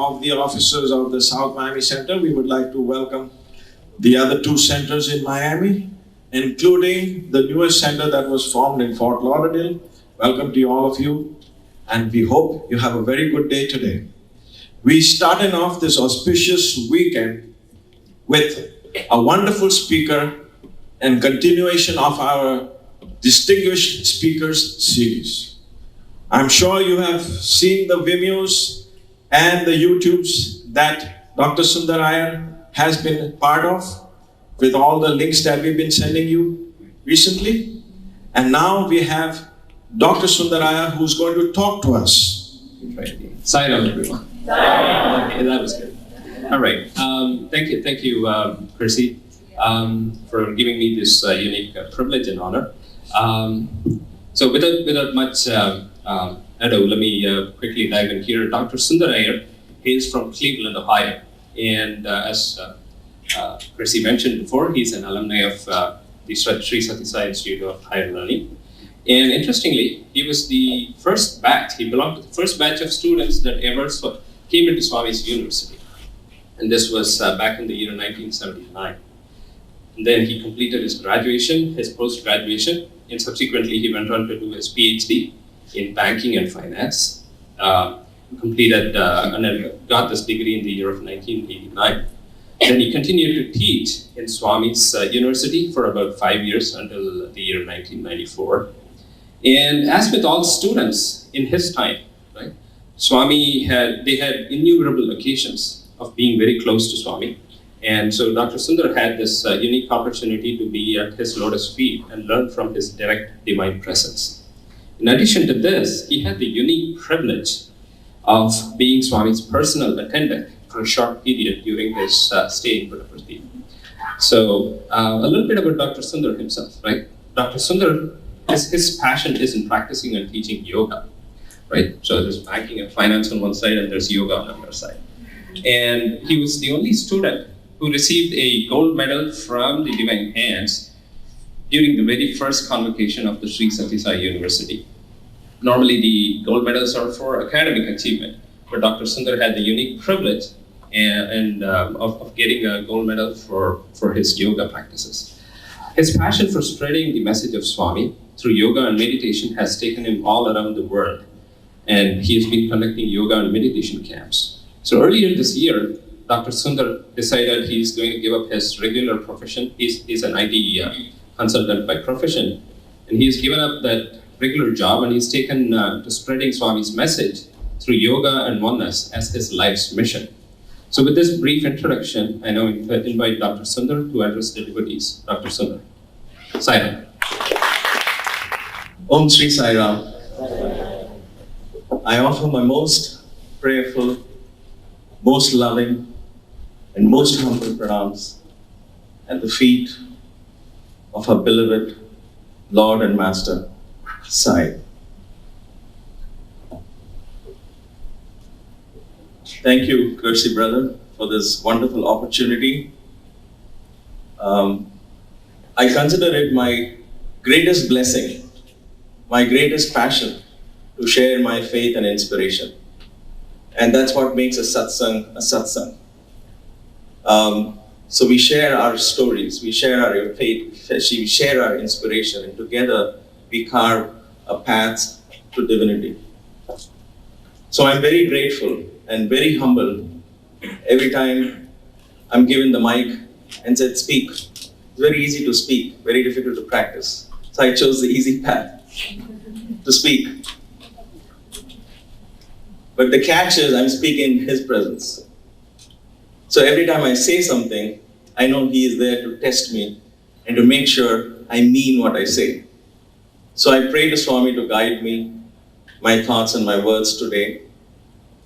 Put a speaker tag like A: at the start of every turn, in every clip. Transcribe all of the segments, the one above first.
A: of the officers of the South Miami Center, we would like to welcome the other two centers in Miami, including the newest center that was formed in Fort Lauderdale. Welcome to all of you, and we hope you have a very good day today. We started off this auspicious weekend with a wonderful speaker and continuation of our Distinguished Speakers series. I'm sure you have seen the Vimeos and the YouTubes that Dr. Sunder Iyer has been part of, with all the links that we've been sending you recently. And now we have Dr. Sunder Iyer, who's going to talk to us.
B: Sign on, everyone. Okay, that was good. All right. Thank you, Percy, for giving me this unique privilege and honor. So without much ado, let me quickly dive in here. Dr. Sunder Iyer is from Cleveland, Ohio, and as Percy mentioned before, he's an alumni of the Sri Sati Sai Institute of Higher Learning. And interestingly, he was the first batch. He belonged to the first batch of students that ever came into Swami's university, and this was back in the year 1979. And then he completed his graduation, his post-graduation, and subsequently he went on to do his PhD in banking and finance. Completed and got this degree in the year of 1989. Then he continued to teach in Swami's university for about 5 years until the year 1994. And as with all students in his time, right, Swami had innumerable occasions of being very close to Swami. And so Dr. Sunder had this unique opportunity to be at his lotus feet and learn from his direct divine presence. In addition to this, he had the unique privilege of being Swami's personal attendant for a short period during his stay in Puttaparthi. So a little bit about Dr. Sunder himself, right? Dr. Sunder, his passion is in practicing and teaching yoga, right? So there's banking and finance on one side and there's yoga on the other side. And he was the only student who received a gold medal from the Divine Hands during the very first convocation of the Sri Sati Sai University. Normally the gold medals are for academic achievement, but Dr. Sunder had the unique privilege of getting a gold medal for his yoga practices. His passion for spreading the message of Swami through yoga and meditation has taken him all around the world, and he has been conducting yoga and meditation camps. So earlier this year, Dr. Sunder decided he's going to give up his regular profession. He's an IT consultant by profession, and he's given up that regular job and he's taken to spreading Swami's message through yoga and oneness as his life's mission. So with this brief introduction, I now invite Dr. Sunder to address the devotees. Dr. Sunder. Sai Ram.
C: Om Shri Sai Ram. I offer my most prayerful, most loving, and most humble pranams at the feet of our beloved Lord and Master, Sai. Thank you, Percy brother, for this wonderful opportunity. I consider it my greatest blessing, my greatest passion to share my faith and inspiration. And that's what makes a satsang a satsang. So we share our stories, we share our faith, we share our inspiration, and together we carve a path to divinity. So I'm very grateful and very humble every time I'm given the mic and said, speak. It's very easy to speak, very difficult to practice. So I chose the easy path to speak. But the catch is I'm speaking in his presence. So every time I say something, I know he is there to test me and to make sure I mean what I say. So I pray to Swami to guide me, my thoughts and my words today,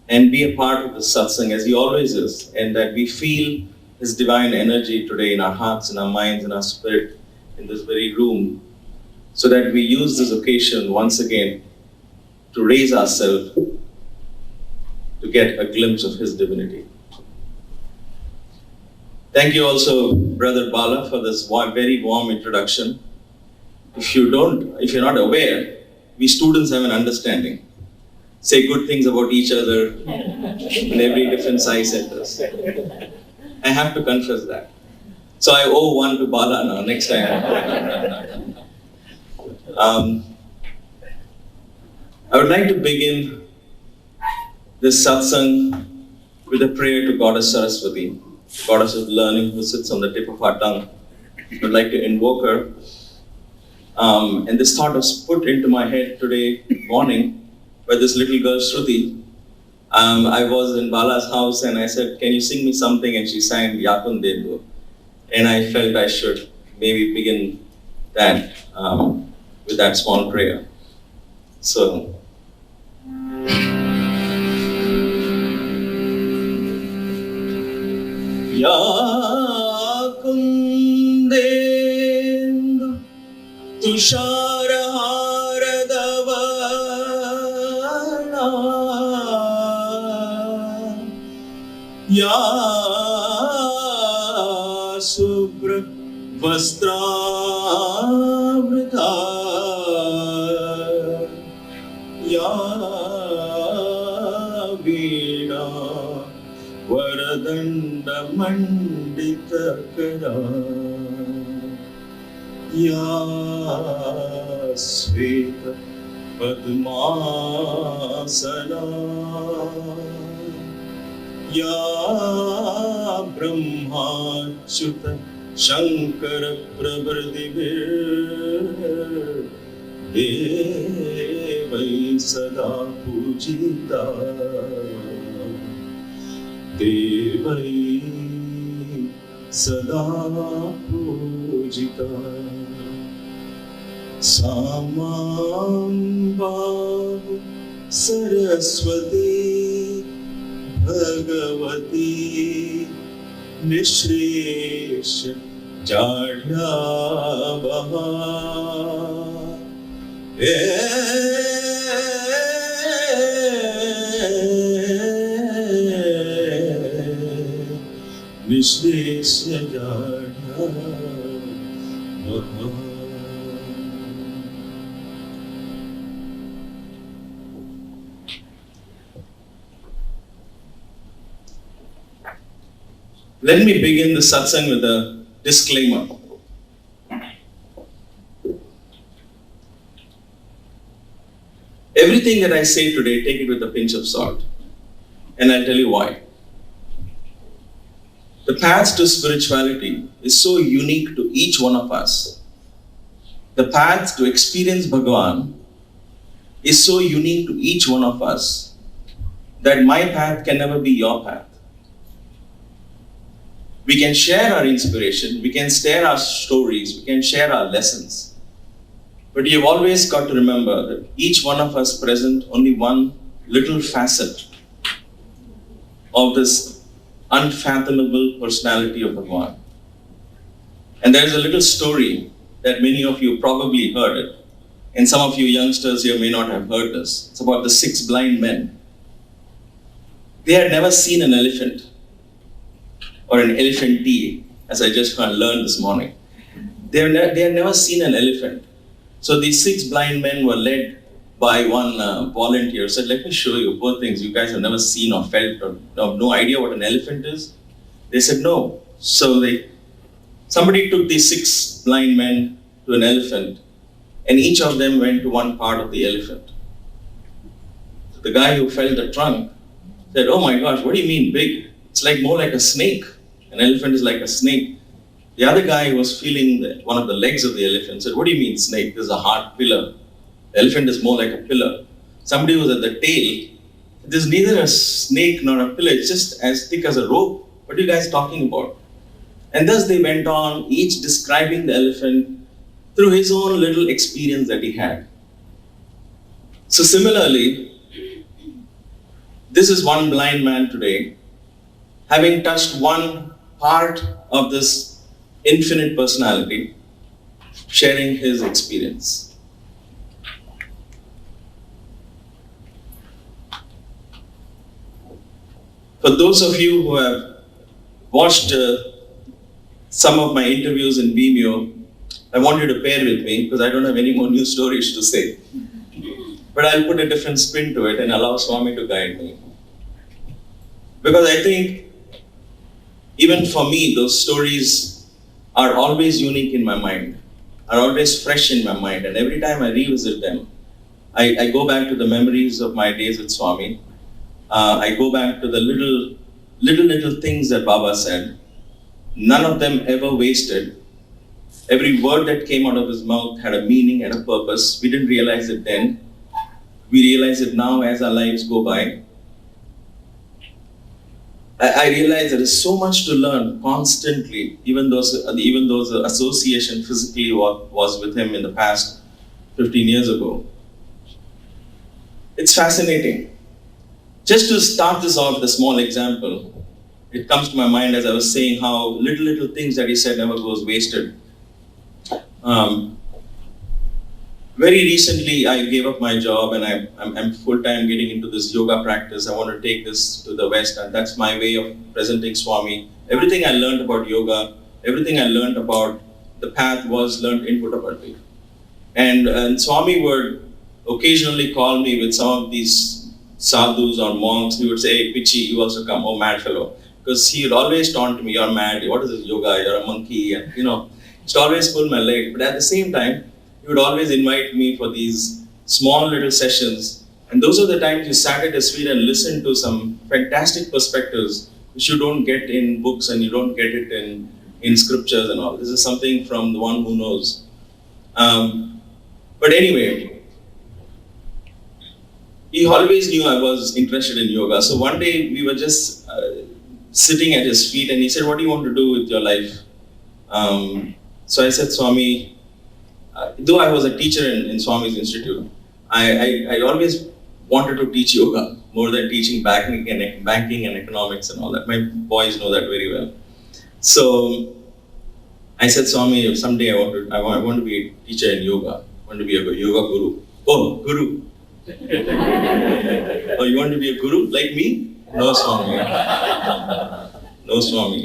C: and be a part of the satsang as he always is, and that we feel his divine energy today in our hearts, in our minds, in our spirit, in this very room, so that we use this occasion once again to raise ourselves to get a glimpse of his divinity. Thank you also, Brother Bala, for this very warm introduction. If you're not aware, we students have an understanding. say good things about each other in every different sai centers. I have to confess that. So I owe one to Bala now, next time. I would like to begin this satsang with a prayer to Goddess Saraswati, Goddess of learning who sits on the tip of our tongue. I would like to invoke her. And this thought was put into my head today morning by this little girl, Shruti. I was in Bala's house and I said, can you sing me something? And she sang Yakun Devu. And I felt I should maybe begin that with that small prayer. So, Yakun Devu Tusharharadavana Ya Subra Vastravrita Ya Veena Varadanda Mandita Kara Ya Sveta Padmasana Ya Brahmachuta Shankara Pravardivir Devai Sada Pujita Devai Sada Pujita Samamba Saraswati Bhagavati Nishresha Jadhyavaha Nishresha Jadhyavaha. Let me begin the satsang with a disclaimer. Everything that I say today, take it with a pinch of salt. And I'll tell you why. The path to spirituality is so unique to each one of us. The path to experience Bhagavan is so unique to each one of us that my path can never be your path. We can share our inspiration, we can share our stories, we can share our lessons. But you've always got to remember that each one of us present only one little facet of this unfathomable personality of Bhagavan. And there's a little story that many of you probably heard it, and some of you youngsters here may not have heard this. It's about the 6 blind men. They had never seen an elephant. Or an elephantee, as I just learned this morning. They had never seen an elephant. So these 6 blind men were led by one volunteer who said, let me show you, poor things, you guys have never seen or felt or have no idea what an elephant is. They said no. So somebody took these 6 blind men to an elephant and each of them went to one part of the elephant. The guy who felt the trunk said, oh my gosh, what do you mean big? It's like more like a snake. An elephant is like a snake. The other guy who was feeling one of the legs of the elephant said, what do you mean snake? This is a hard pillar. The elephant is more like a pillar. Somebody was at the tail. There's neither a snake nor a pillar. It's just as thick as a rope. What are you guys talking about? And thus they went on, each describing the elephant through his own little experience that he had. So similarly, this is one blind man today, having touched one part of this infinite personality, sharing his experience. For those of you who have watched some of my interviews in Vimeo, I want you to bear with me because I don't have any more new stories to say. but I'll put a different spin to it and allow Swami to guide me. Because I think, even for me, those stories are always unique in my mind, are always fresh in my mind, and every time I revisit them, I go back to the memories of my days with Swami. I go back to the little things that Baba said. None of them ever wasted. Every word that came out of his mouth had a meaning and a purpose. We didn't realize it then. We realize it now as our lives go by. I realize there is so much to learn constantly, even though the association physically was with him in the past 15 years ago. It's fascinating. Just to start this off with a small example, it comes to my mind as I was saying how little things that he said never goes wasted. Very recently, I gave up my job and I'm full-time getting into this yoga practice. I want to take this to the West, and that's my way of presenting Swami. Everything I learned about yoga, everything I learned about the path was learned in Puttaparthi. And Swami would occasionally call me with some of these sadhus or monks. He would say, "Hey, Pichi, you also come, oh mad fellow." Because he would always taunt me, "You're mad, what is this yoga, you're a monkey," and he'd always pull my leg. But at the same time, he would always invite me for these small little sessions. And those are the times you sat at his feet and listened to some fantastic perspectives which you don't get in books and you don't get it in scriptures and all. This is something from the one who knows. But anyway, he always knew I was interested in yoga. So one day we were just sitting at his feet and he said, "What do you want to do with your life?" So I said, "Swami," though I was a teacher in Swami's Institute, I always wanted to teach yoga more than teaching banking and economics and all that. My boys know that very well. So I said, "Swami, someday I want to be a teacher in yoga. I want to be a yoga guru." "Oh, guru." "Oh, you want to be a guru like me?" "No, Swami." "No, Swami."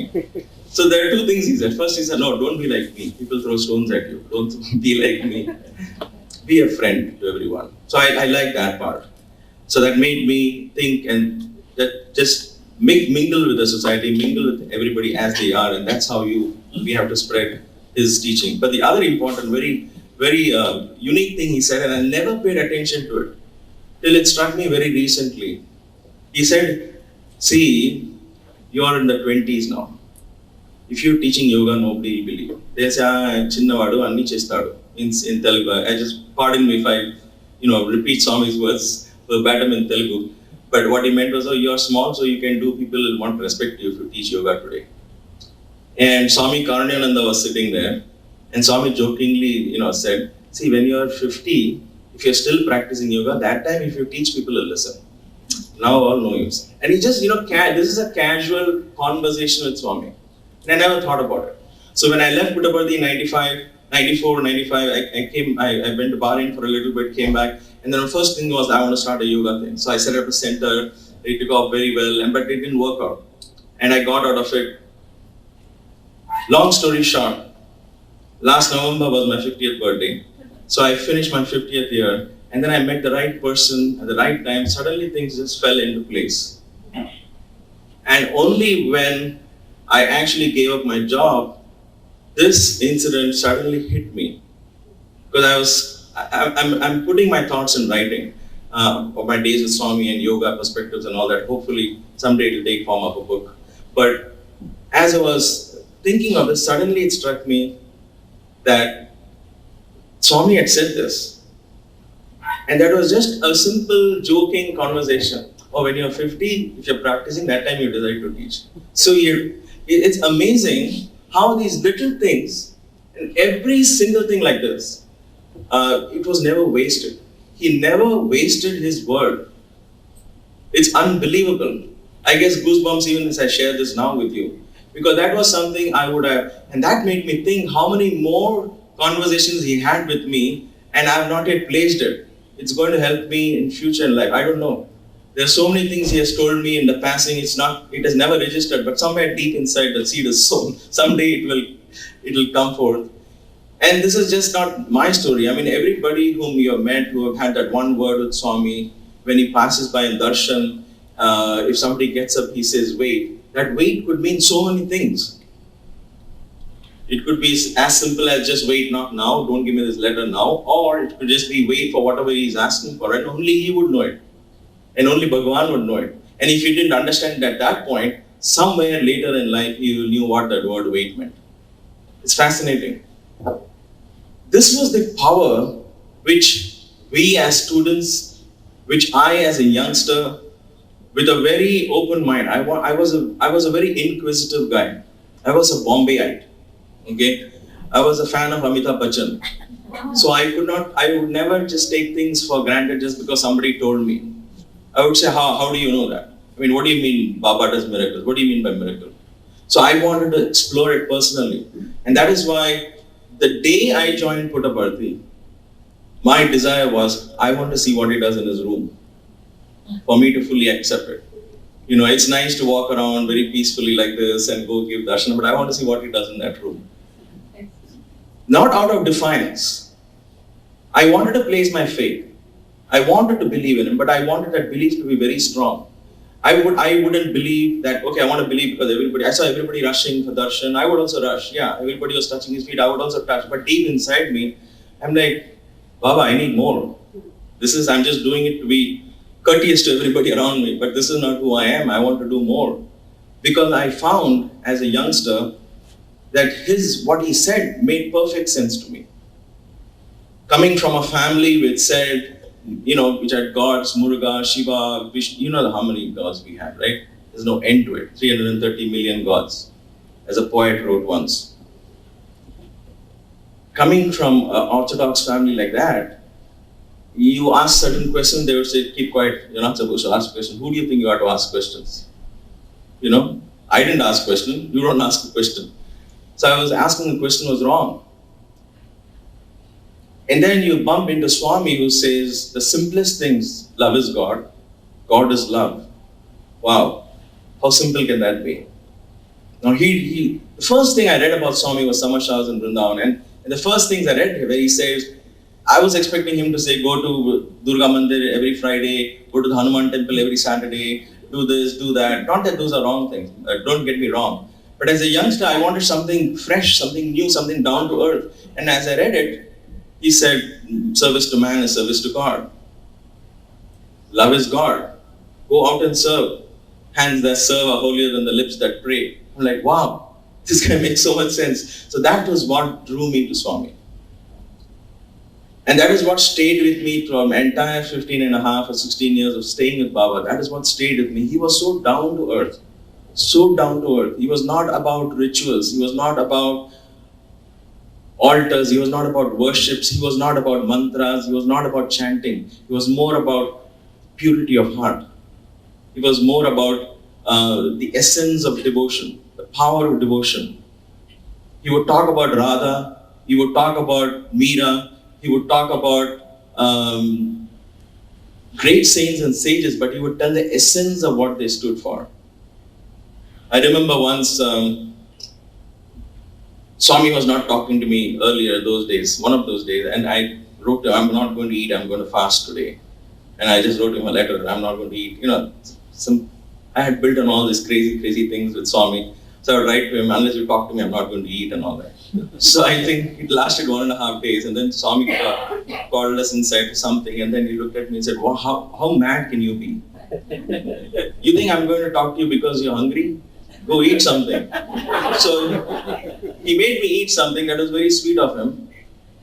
C: So there are two things he said. First he said, "No, don't be like me. People throw stones at you. Don't be like me. Be a friend to everyone." So I like that part. So that made me think and that just mingle with the society, mingle with everybody as they are, and that's how we have to spread his teaching. But the other important, very unique thing he said, and I never paid attention to it till it struck me very recently. He said, "See, you're in the 20s now. If you're teaching yoga, nobody will believe. They say, chinnavadu anni chestadu." In Telugu. Pardon me if I, repeat Swami's words verbatim in Telugu. But what he meant was, "Oh, you're small, so you can do. People want to respect you if you teach yoga today." And Swami Karanyananda was sitting there, and Swami jokingly, said, "See, when you're 50, if you're still practicing yoga, that time if you teach, people will listen. Now all know you." And he just, this is a casual conversation with Swami. And I never thought about it. So when I left Puttaparthi in 94, 95, I went to Bahrain for a little bit, came back, and then the first thing was I want to start a yoga thing. So I set up a center, it took off very well, but it didn't work out. And I got out of it. Long story short, last November was my 50th birthday. So I finished my 50th year, and then I met the right person at the right time. Suddenly things just fell into place. And only when I actually gave up my job, this incident suddenly hit me. Because I'm putting my thoughts in writing of my days with Swami and yoga perspectives and all that. Hopefully someday it will take form of a book. But as I was thinking of this, suddenly it struck me that Swami had said this. And that was just a simple joking conversation. "Oh, when you're 50, if you're practicing, that time you decide to teach." So it's amazing how these little things, and every single thing like this, it was never wasted. He never wasted his word. It's unbelievable. I guess goosebumps even as I share this now with you. Because that was something I would have, and that made me think how many more conversations he had with me, and I have not yet placed it. It's going to help me in future in life. I don't know. There are so many things he has told me in the passing. It has never registered, but somewhere deep inside the seed is sown. Someday it will come forth. And this is just not my story. I mean, everybody whom you have met who have had that one word with Swami, when he passes by in darshan, if somebody gets up, he says, wait. That wait could mean so many things. It could be as simple as just wait, not now, don't give me this letter now. Or it could just be wait for whatever he's asking for, and only he would know it. And only Bhagavan would know it. And if you didn't understand it at that point, somewhere later in life, you knew what that word wait meant. It's fascinating. This was the power which we as students, which I as a youngster, with a very open mind, I was a very inquisitive guy. I was a Bombayite. Okay, I was a fan of Amitabh Bachchan. So I would never just take things for granted just because somebody told me. I would say, how do you know that? I mean, what do you mean Baba does miracles? What do you mean by miracle? So I wanted to explore it personally. And that is why the day I joined Puttaparthi, my desire was, I want to see what he does in his room for me to fully accept it. You know, it's nice to walk around very peacefully like this and go give darshan, but I want to see what he does in that room. Not out of defiance. I wanted to place my faith. I wanted to believe in him, but I wanted that belief to be very strong. I wouldn't believe that, okay, I want to believe because I saw everybody rushing for darshan. I would also rush. Yeah, everybody was touching his feet. I would also touch. But deep inside me, I'm like, Baba, I need more. I'm just doing it to be courteous to everybody around me, but this is not who I am. I want to do more. Because I found as a youngster that what he said made perfect sense to me. Coming from a family which said, which had gods, Muruga, Shiva, Vishnu, you know how many gods we have, right? There's no end to it. 330 million gods, as a poet wrote once. Coming from an orthodox family like that, you ask certain questions, they would say, keep quiet, you're not supposed to ask questions. Who do you think you are to ask questions? I didn't ask question, you don't ask a question. So I was asking the question was wrong. And then you bump into Swami who says, the simplest things, love is God, God is love. Wow, how simple can that be? Now the first thing I read about Swami was Samashas in Vrindavan, and the first things I read where he says, I was expecting him to say, go to Durga Mandir every Friday, go to the Hanuman temple every Saturday, do this, do that. Not that those are wrong things, don't get me wrong. But as a youngster, I wanted something fresh, something new, something down to earth. And as I read it, he said, service to man is service to God. Love is God. Go out and serve. Hands that serve are holier than the lips that pray. I'm like, wow, this guy makes so much sense. So that was what drew me to Swami. And that is what stayed with me from entire 15 and a half or 16 years of staying with Baba. That is what stayed with me. He was so down to earth. So down to earth. He was not about rituals. He was not about altars. He was not about worships. He was not about mantras. He was not about chanting. He was more about purity of heart. He was more about the essence of devotion, the power of devotion. He would talk about Radha. He would talk about Meera. He would talk about great saints and sages, but he would tell the essence of what they stood for. I remember once Swami was not talking to me earlier those days, one of those days, and I wrote to him, I'm not going to eat, I'm going to fast today. And I just wrote him a letter, I'm not going to eat. I had built on all these crazy things with Swami. So I would write to him, unless you talk to me, I'm not going to eat and all that. So I think it lasted 1.5 days, and then Swami called us inside for something, and then he looked at me and said, wow, how mad can you be? You think I'm going to talk to you because you're hungry? Go eat something. So he made me eat something that was very sweet of him.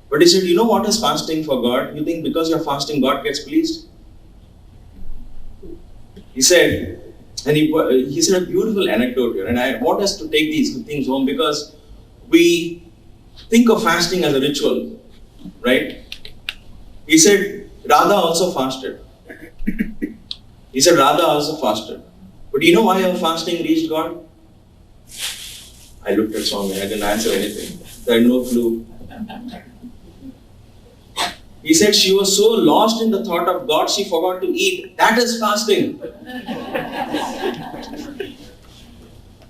C: But he said, you know what is fasting for God? You think because you're fasting, God gets pleased? He said, and he said a beautiful anecdote here, and I want us to take these things home because we think of fasting as a ritual, right? He said, Radha also fasted. He said, Radha also fasted. But do you know why her fasting reached God? I looked at Swami, I didn't answer anything. I had no clue. He said she was so lost in the thought of God, she forgot to eat. That is fasting.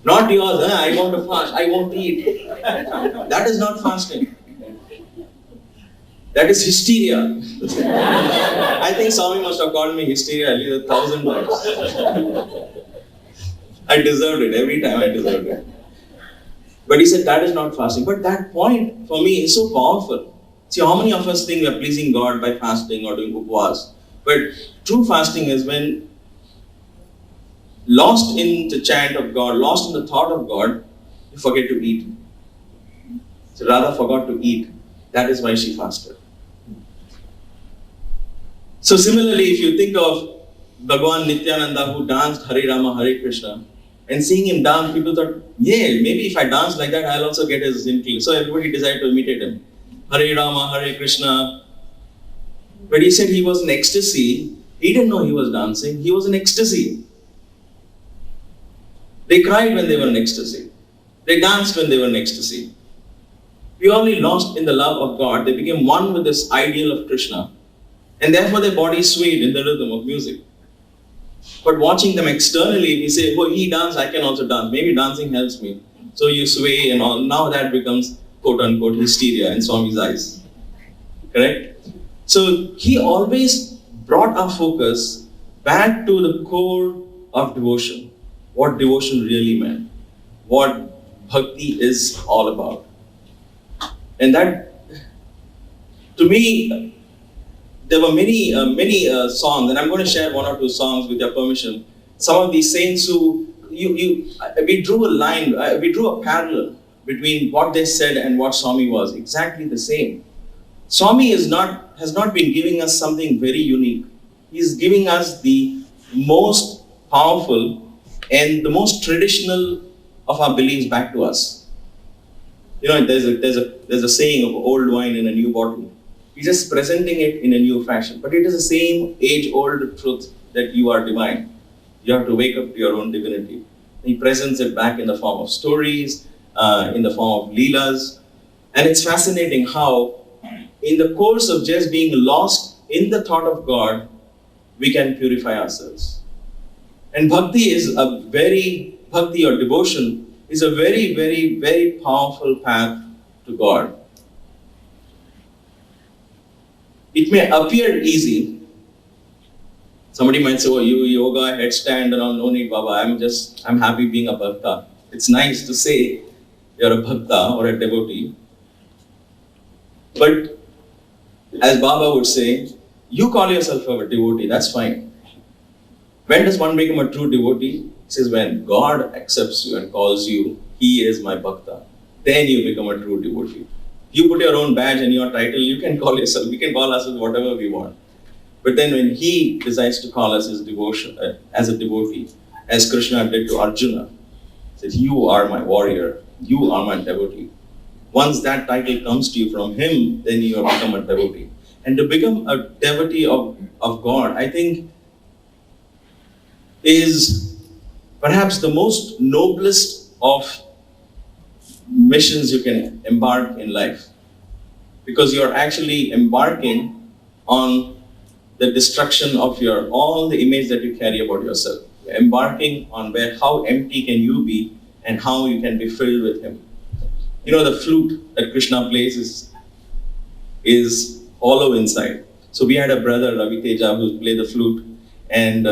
C: Not yours, I want to fast, I won't eat. That is not fasting. That is hysteria. I think Swami must have called me hysteria at least 1,000 times. I deserved it. Every time I deserved it. But he said that is not fasting. But that point for me is so powerful. See, how many of us think we are pleasing God by fasting or doing upvas? But true fasting is when lost in the chant of God, lost in the thought of God, you forget to eat. So Radha forgot to eat. That is why she fasted. So similarly, if you think of Bhagavan Nityananda who danced Hare Rama, Hare Krishna, and seeing him dance, people thought, yeah, maybe if I dance like that, I'll also get his influence. So everybody decided to imitate him. Hare Rama, Hare Krishna. But he said he was in ecstasy. He didn't know he was dancing. He was in ecstasy. They cried when they were in ecstasy. They danced when they were in ecstasy. Purely lost in the love of God, they became one with this ideal of Krishna. And therefore their body swayed in the rhythm of music. But watching them externally, we say, oh, he danced, I can also dance. Maybe dancing helps me. So you sway and all. Now that becomes quote unquote hysteria in Swami's eyes. Correct? So he always brought our focus back to the core of devotion. What devotion really meant. What bhakti is all about. And that, to me, there were many songs, and I'm going to share one or two songs with your permission. Some of these saints who, we drew a line, we drew a parallel between what they said and what Swami was, exactly the same. Swami has not been giving us something very unique. He's giving us the most powerful and the most traditional of our beliefs back to us. You know, there's a saying of old wine in a new bottle. He's just presenting it in a new fashion. But it is the same age-old truth that you are divine. You have to wake up to your own divinity. He presents it back in the form of stories, in the form of leelas. And it's fascinating how, in the course of just being lost in the thought of God, we can purify ourselves. And bhakti or devotion is a very, very, very powerful path to God. It may appear easy. Somebody might say, oh, you yoga, headstand, and all, no need, Baba, I'm happy being a bhakta. It's nice to say you're a bhakta or a devotee. But as Baba would say, you call yourself a devotee, that's fine. When does one become a true devotee? He says, when God accepts you and calls you, He is my bhakta. Then you become a true devotee. You put your own badge and your title, you can call yourself, we can call ourselves whatever we want. But then when He decides to call us as a devotee, as Krishna did to Arjuna, He says, you are my warrior, you are my devotee. Once that title comes to you from Him, then you have become a devotee. And to become a devotee of God, I think, is perhaps the most noblest of missions you can embark in life. Because you're actually embarking on the destruction of all the image that you carry about yourself. You're embarking on how empty can you be and how you can be filled with Him. You know, the flute that Krishna plays is hollow inside. So we had a brother, Ravi Teja, who played the flute. And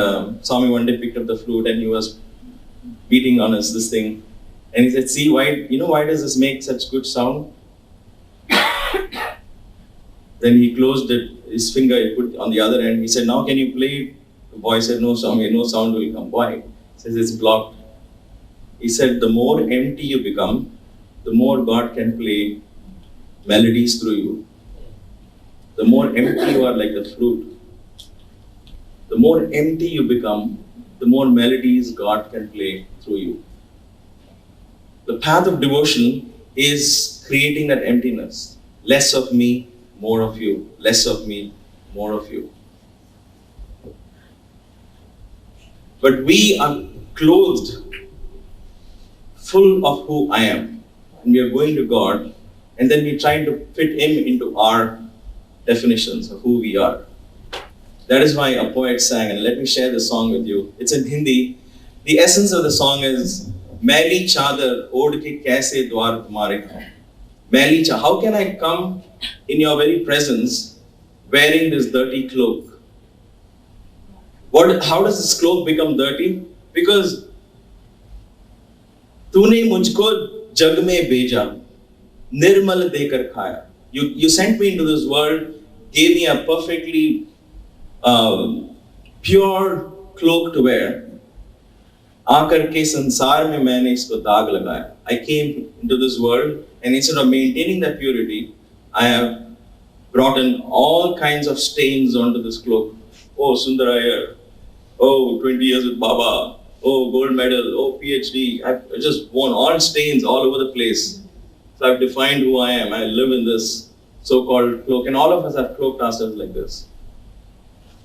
C: Swami one day picked up the flute and he was beating on this thing. And he said, see, why does this make such good sound? Then he closed his finger, he put it on the other end. He said, now can you play it? The boy said, no, Swami, no sound will come. Why? He says, it's blocked. He said, the more empty you become, the more God can play melodies through you. The more empty you are like the flute, the more empty you become, the more melodies God can play through you. The path of devotion is creating that emptiness. Less of me, more of you. Less of me, more of you. But we are clothed, full of who I am. And we are going to God, and then we try to fit Him into our definitions of who we are. That is why a poet sang, and let me share the song with you. It's in Hindi. The essence of the song is, Maili chadar od ke kaise dwar tumhare ho. Maili chadar. How can I come in your very presence wearing this dirty cloak. How does this cloak become dirty? Because तूने मुझको जग में भेजा, निर्मल देकर खाया. You sent me into this world, gave me a perfectly pure cloak to wear. आकर के संसार में मैंने इसको दाग लगाया. I came into this world and instead of maintaining that purity, I have brought in all kinds of stains onto this cloak. Oh, Sunder Iyer. Oh, 20 years with Baba. Oh, gold medal. Oh, PhD. I've just worn all stains all over the place. So I've defined who I am. I live in this so-called cloak. And all of us have cloaked ourselves like this.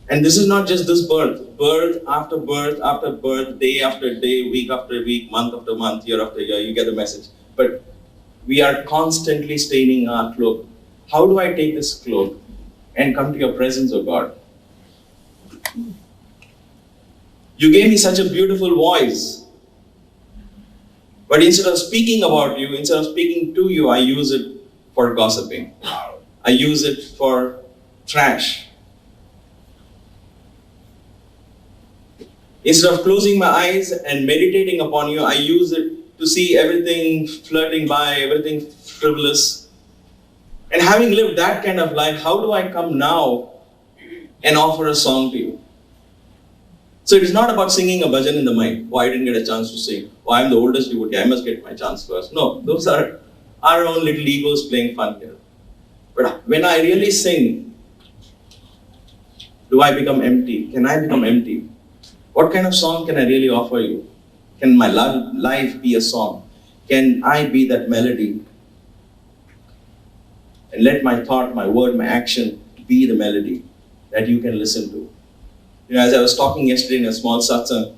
C: And this is not just this birth. Birth after birth after birth, day after day, week after week, month after month, year after year. You get the message. But we are constantly staining our cloak. How do I take this cloak and come to your presence, O God? You gave me such a beautiful voice. But instead of speaking about you, instead of speaking to you, I use it for gossiping. I use it for trash. Instead of closing my eyes and meditating upon you, I use it to see everything flirting by, everything frivolous. And having lived that kind of life, how do I come now and offer a song to you? So it is not about singing a bhajan in the mind. Oh, I didn't get a chance to sing. Oh, I'm the oldest devotee. I must get my chance first. No, those are our own little egos playing fun here. But when I really sing, do I become empty? Can I become empty? What kind of song can I really offer you? Can my life be a song? Can I be that melody? And let my thought, my word, my action be the melody that you can listen to. You know, as I was talking yesterday in a small satsang,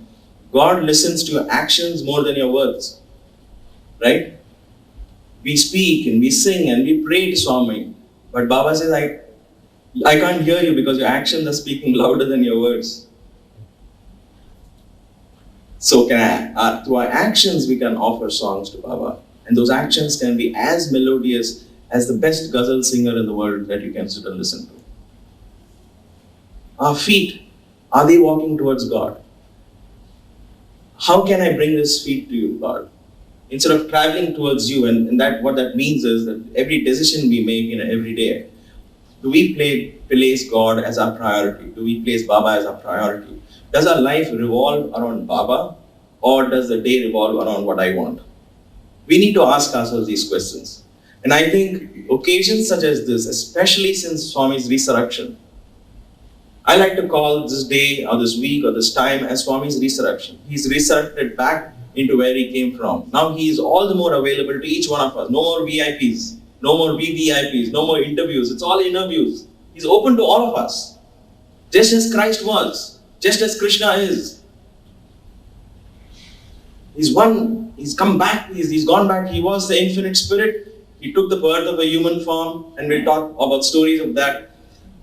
C: God listens to your actions more than your words. Right? We speak and we sing and we pray to Swami. But Baba says, I can't hear you because your actions are speaking louder than your words. So through our actions we can offer songs to Baba. And those actions can be as melodious as the best ghazal singer in the world that you can sit and listen to. Our feet, are they walking towards God? How can I bring this feet to you, God? Instead of traveling towards you, and that what that means is that every decision we make in every day, do we place God as our priority? Do we place Baba as our priority? Does our life revolve around Baba, or does the day revolve around what I want? We need to ask ourselves these questions. And I think occasions such as this, especially since Swami's resurrection, I like to call this day or this week or this time as Swami's resurrection. He's resurrected back into where he came from. Now he is all the more available to each one of us. No more VIPs, no more VVIPs, no more interviews. It's all interviews. He's open to all of us. Just as Christ was, just as Krishna is. He's one, he's come back, he's gone back. He was the infinite spirit. He took the birth of a human form, and we'll talk about stories of that.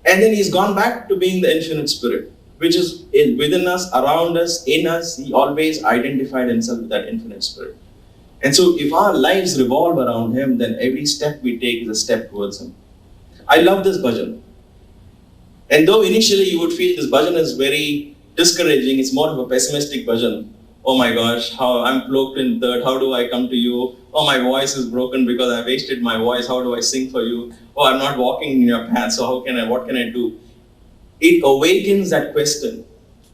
C: And then he's gone back to being the infinite spirit, which is within us, around us, in us. He always identified himself with that infinite spirit. And so if our lives revolve around him, then every step we take is a step towards him. I love this bhajan. And though initially you would feel this bhajan is very discouraging, it's more of a pessimistic bhajan. Oh my gosh, how I'm cloaked in dirt, how do I come to you? Oh, my voice is broken because I wasted my voice, how do I sing for you? Oh, I'm not walking in your path, so what can I do? It awakens that question.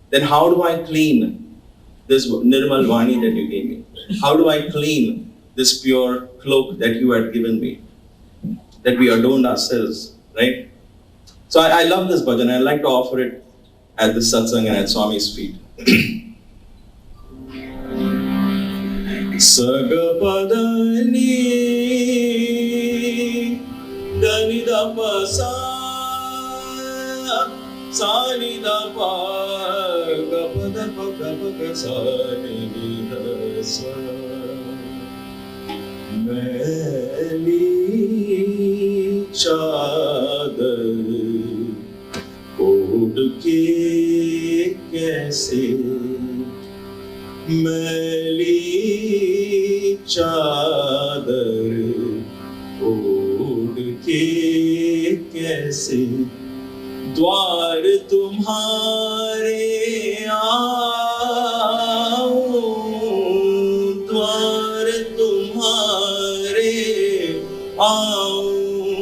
C: Then how do I clean this Nirmal Vani that you gave me? How do I clean this pure cloak that you had given me? That we adorned ourselves, right? So I love this bhajan. I like to offer it at this satsang and at Swami's feet. Sagapadani Danida Sanida Gapada Paka Sanida Meli Chadar Od ke kaise Meli Chadar Od ke कैसे द्वार तुम्हारे आऊं, द्वार तुम्हारे आऊं।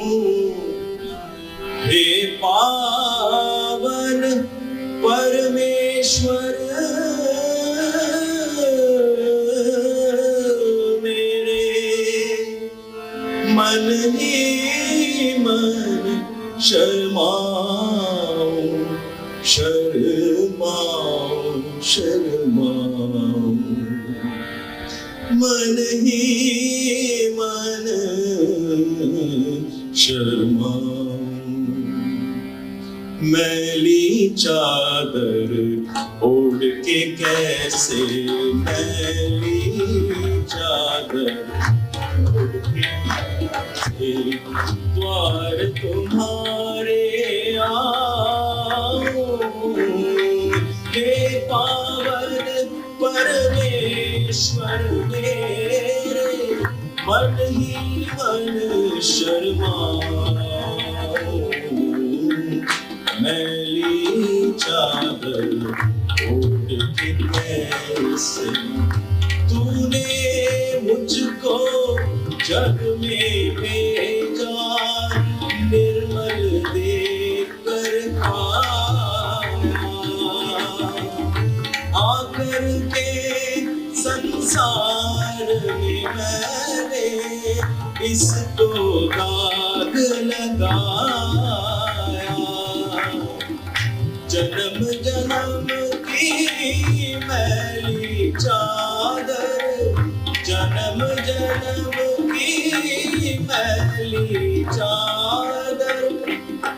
C: हे पावन परमेश्वर मेरे, मन ही मन शर्माऊं, शर्माऊं, शर्माऊं। मन ही मन शर्माऊं। मैली चादर ओढ़ के कैसे, मैली चादर ओढ़ के कैसे द्वार तुम्हारे आऊं। हे पावन परमेश्वर मेरे, मन ही मन शर्माऊं। मैली चादर ओढ़ के कैसे तूने मुझको जग में भेजा, निर्मल देकर आकर के संसार में मैंने इसको दाग लगाया। जन्म जन्म की मैली चादर, जन्म जन्म की मैली चादर,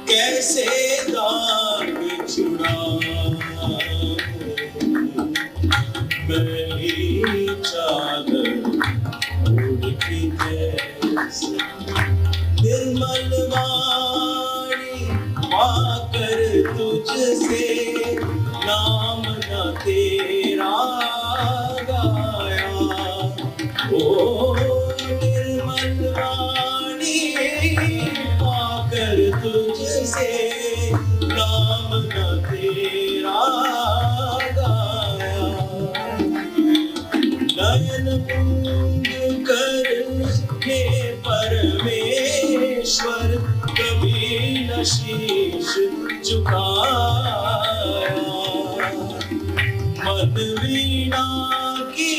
C: कैसे दाग छुड़ाऊं। मैली चादर ओढ़ के कैसे निर्मल वाणी पाकर तुझसे नाम न तेरा गाया। ओ निर्मल वाणी पाकर तुझसे नाम न तेरा गाया। नयन पूंज कर हे परमेश्वर, कभी न शीश झुकाया। मन वीणा की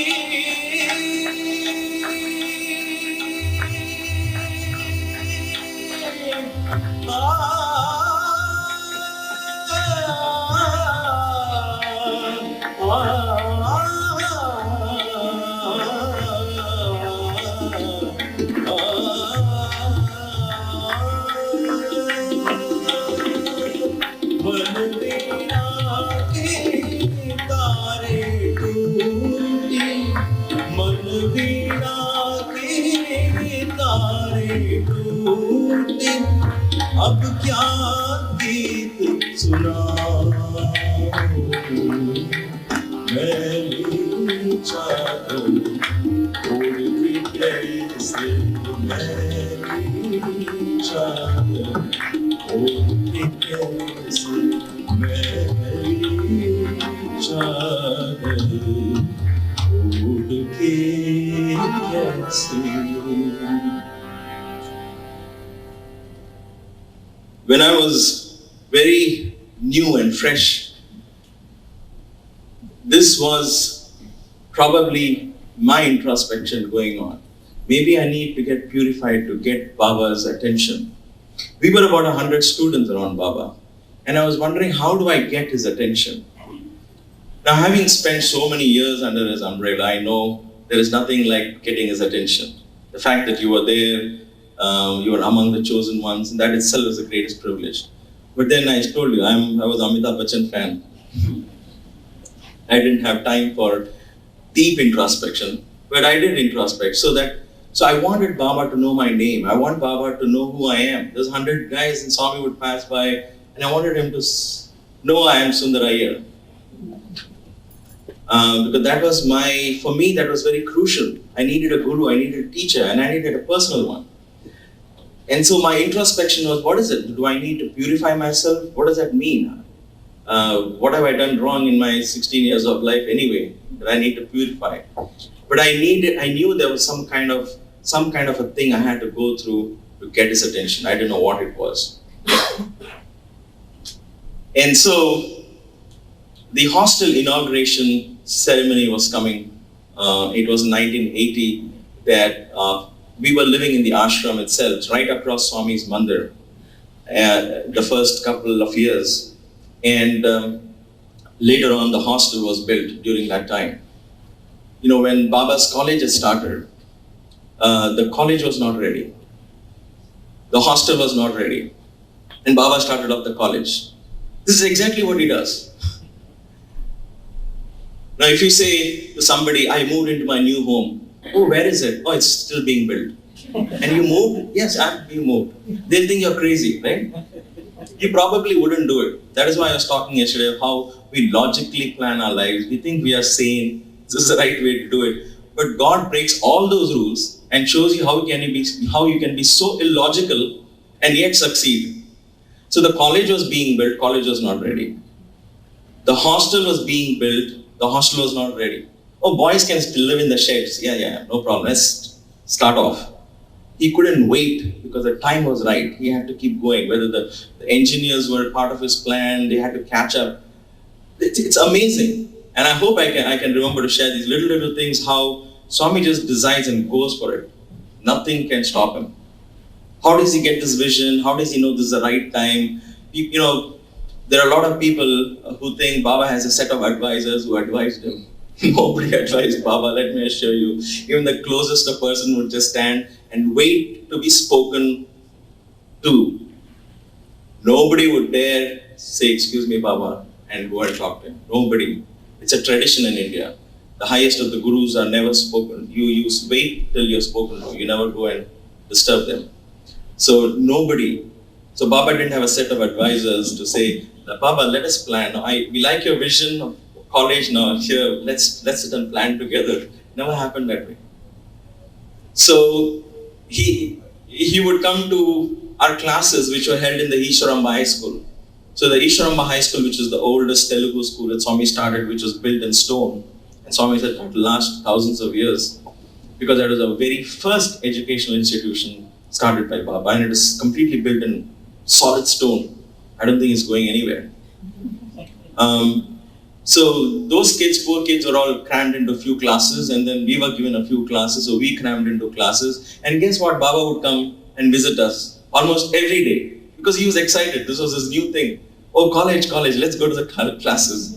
C: अब क्या गीत सुनाऊं। मैली चादर ओढ़ के कैसे, मैली चादर ओढ़ के कैसे, मैली चादर ओढ़ के कैसे। When I was very new and fresh, this was probably my introspection going on. Maybe I need to get purified to get Baba's attention. We were about 100 students around Baba, and I was wondering, how do I get his attention? Now, having spent so many years under his umbrella, I know there is nothing like getting his attention. The fact that you were there, you were among the chosen ones, and that itself is the greatest privilege. But then I told you, I was Amitabh Bachchan fan. I didn't have time for deep introspection, but I did introspect. So I wanted Baba to know my name. I want Baba to know who I am. There's 100 guys and Swami would pass by, and I wanted him to know I am Sunder Iyer. Because that was for me, that was very crucial. I needed a guru, I needed a teacher, and I needed a personal one. And so my introspection was, what is it? Do I need to purify myself? What does that mean? What have I done wrong in my 16 years of life anyway that I need to purify? But I knew there was some kind of a thing I had to go through to get his attention. I didn't know what it was. And so the hostel inauguration ceremony was coming. It was 1980 that we were living in the ashram itself, right across Swami's mandir, the first couple of years. And later on, the hostel was built during that time. You know, when Baba's college had started, the college was not ready. The hostel was not ready. And Baba started up the college. This is exactly what he does. Now, if you say to somebody, I moved into my new home. Oh, where is it? Oh, it's still being built. And you moved? Yes, you moved. They'll think you're crazy, right? You probably wouldn't do it. That is why I was talking yesterday of how we logically plan our lives. We think we are sane. This is the right way to do it. But God breaks all those rules and shows you how you can be so illogical and yet succeed. So the college was being built, college was not ready. The hostel was being built, the hostel was not ready. Oh, boys can still live in the sheds. Yeah, no problem. Let's start off. He couldn't wait because the time was right. He had to keep going. Whether the engineers were part of his plan, they had to catch up. It's amazing. And I hope I can remember to share these little things, how Swami just decides and goes for it. Nothing can stop him. How does he get this vision? How does he know this is the right time? You know, there are a lot of people who think Baba has a set of advisors who advised him. Nobody advised Baba, let me assure you. Even the closest a person would just stand and wait to be spoken to. Nobody would dare say, excuse me, Baba, and go and talk to him. Nobody. It's a tradition in India. The highest of the gurus are never spoken. You wait till you're spoken to. You never go and disturb them. So nobody. So Baba didn't have a set of advisors to say, Baba, let us plan. We like your vision of college now. Here, let's sit and plan together. Never happened that way. So he would come to our classes, which were held in the Ishwaramba High School. So the Ishwaramba High School, which is the oldest Telugu school that Swami started, which was built in stone. And Swami said it would last thousands of years, because that was the very first educational institution started by Baba, and it is completely built in solid stone. I don't think it's going anywhere. So those kids, poor kids, were all crammed into a few classes, and then we were given a few classes, so we crammed into classes. And guess what? Baba would come and visit us almost every day, because he was excited. This was his new thing. Oh, college, let's go to the classes.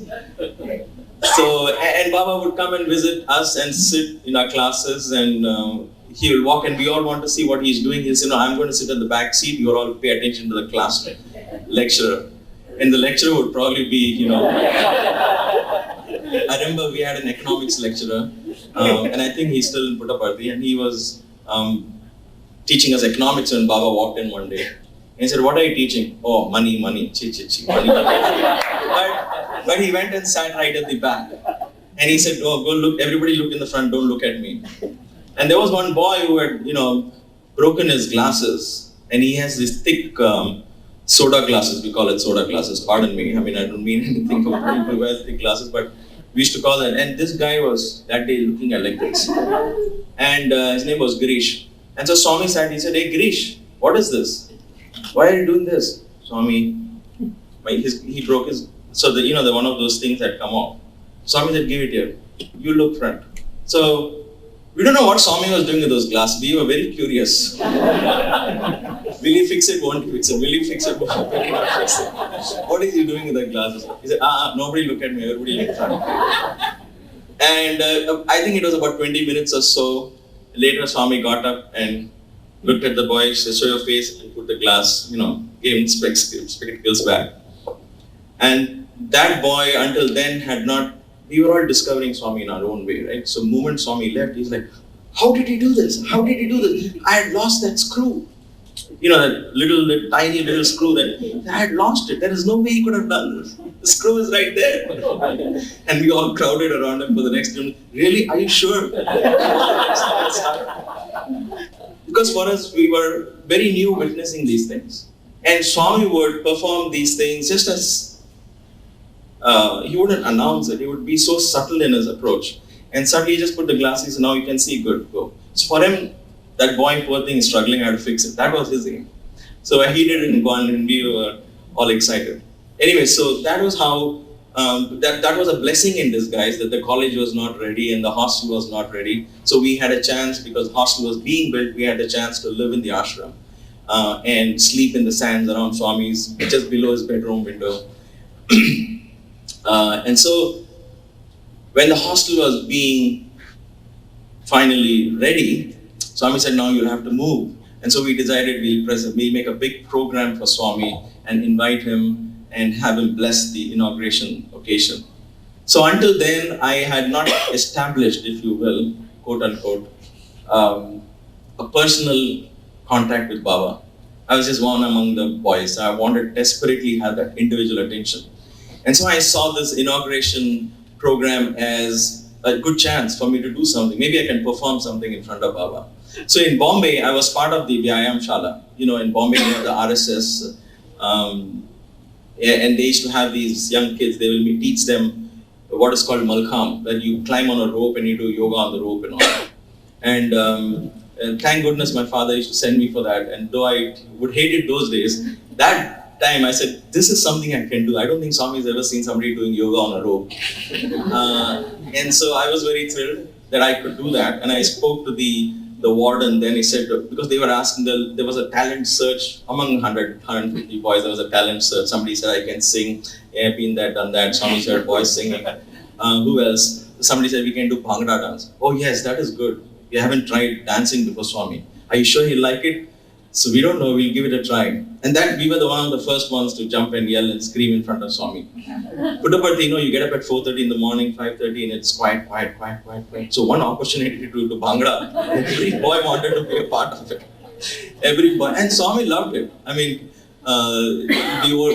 C: So, and Baba would come and visit us and sit in our classes, and he will walk, and we all want to see what he's doing. He'll say, no, I'm going to sit in the back seat. You all pay attention to the class lecturer. And the lecturer would probably be, I remember we had an economics lecturer, and I think he's still in Puttaparthi, and he was teaching us economics when Baba walked in one day. And he said, what are you teaching? Oh, money, money. But he went and sat right at the back. And he said, oh, go look, everybody look in the front, don't look at me. And there was one boy who had, broken his glasses. And he has this thick soda glasses, we call it soda glasses, pardon me. I mean, I don't mean anything for people who wear thick glasses, but we used to call that. And this guy was that day looking at like this. And his name was Girish. And so Swami sat, he said, hey Girish, what is this? Why are you doing this? Swami, he broke his, so the one of those things that come off. Swami said, give it here. You look front. So, we don't know what Swami was doing with those glasses. We were very curious. Will he fix it? Won't he fix it? Will he fix it? Won't he fix it? What is he doing with the glasses? He said, nobody look at me, everybody look front. And I think it was about 20 minutes or so. Later, Swami got up and looked at the boy, said, show your face, and put the glass, gave him spectacles back. And that boy, until then, we were all discovering Swami in our own way, right? So the moment Swami left, he's like, how did he do this? How did he do this? I had lost that screw. That tiny little screw I had lost it. There is no way he could have done this. The screw is right there. And we all crowded around him for the next minute. Really? Are you sure? Because for us, we were very new witnessing these things. And Swami would perform these things just as, he wouldn't announce it, he would be so subtle in his approach. And suddenly just put the glasses and now you can see, good, go. So for him, that boy, poor thing, is struggling how to fix it. That was his aim. So he did it in one and we were all excited. Anyway, so that was how, that was a blessing in disguise, that the college was not ready and the hostel was not ready. So we had a chance, because hostel was being built, we had a chance to live in the ashram and sleep in the sands around Swami's, just below his bedroom window. And so when the hostel was being finally ready, Swami said, now you'll have to move. And so we decided we'll make a big program for Swami and invite him and have him bless the inauguration occasion. So until then, I had not established, if you will, quote unquote, a personal contact with Baba. I was just one among the boys. I wanted desperately have that individual attention. And so I saw this inauguration program as a good chance for me to do something. Maybe I can perform something in front of Baba. So in Bombay, I was part of the Vyayam Shala. You know, in Bombay, you have the RSS, and they used to have these young kids. They will teach them what is called Malkham, where you climb on a rope and you do yoga on the rope and all that. And thank goodness my father used to send me for that. And though I would hate it those days, that time I said, this is something I can do. I don't think Swami's ever seen somebody doing yoga on a rope. And so I was very thrilled that I could do that. And I spoke to the warden. Then he said, because they were asking, there was a talent search among 150 boys. There was a talent search. Somebody said, I can sing. Yeah, I've been there, done that. Swami said, boys singing. Who else? Somebody said, we can do Bhangra dance. Oh yes, that is good. We haven't tried dancing before Swami. Are you sure he'll like it? So we don't know, we'll give it a try. And that we were one of the first ones to jump and yell and scream in front of Swami. Puttaparthi, you get up at 4:30 in the morning, 5:30, and it's quiet. So one opportunity to do Bhangra, every boy wanted to be a part of it. Every boy, and Swami loved it. I mean,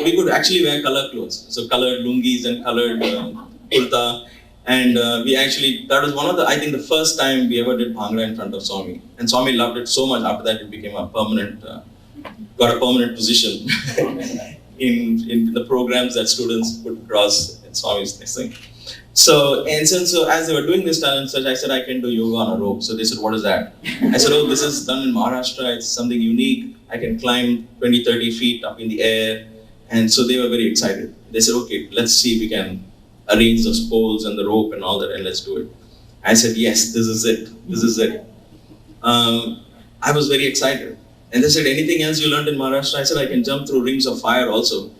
C: we could actually wear color clothes. So colored lungis and colored kurta. And that was one of I think the first time we ever did Bhangra in front of Swami. And Swami loved it so much. After that, it became a permanent, got a permanent position in the programs that students put across in Swami's thing. So as they were doing this talent search, I said, I can do yoga on a rope. So they said, what is that? I said, oh, this is done in Maharashtra. It's something unique. I can climb 20, 30 feet up in the air. And so they were very excited. They said, okay, let's see if we can arrange those poles and the rope and all that, and let's do it. I said, yes, this is it. I was very excited. And they said, anything else you learned in Maharashtra? I said, I can jump through rings of fire also.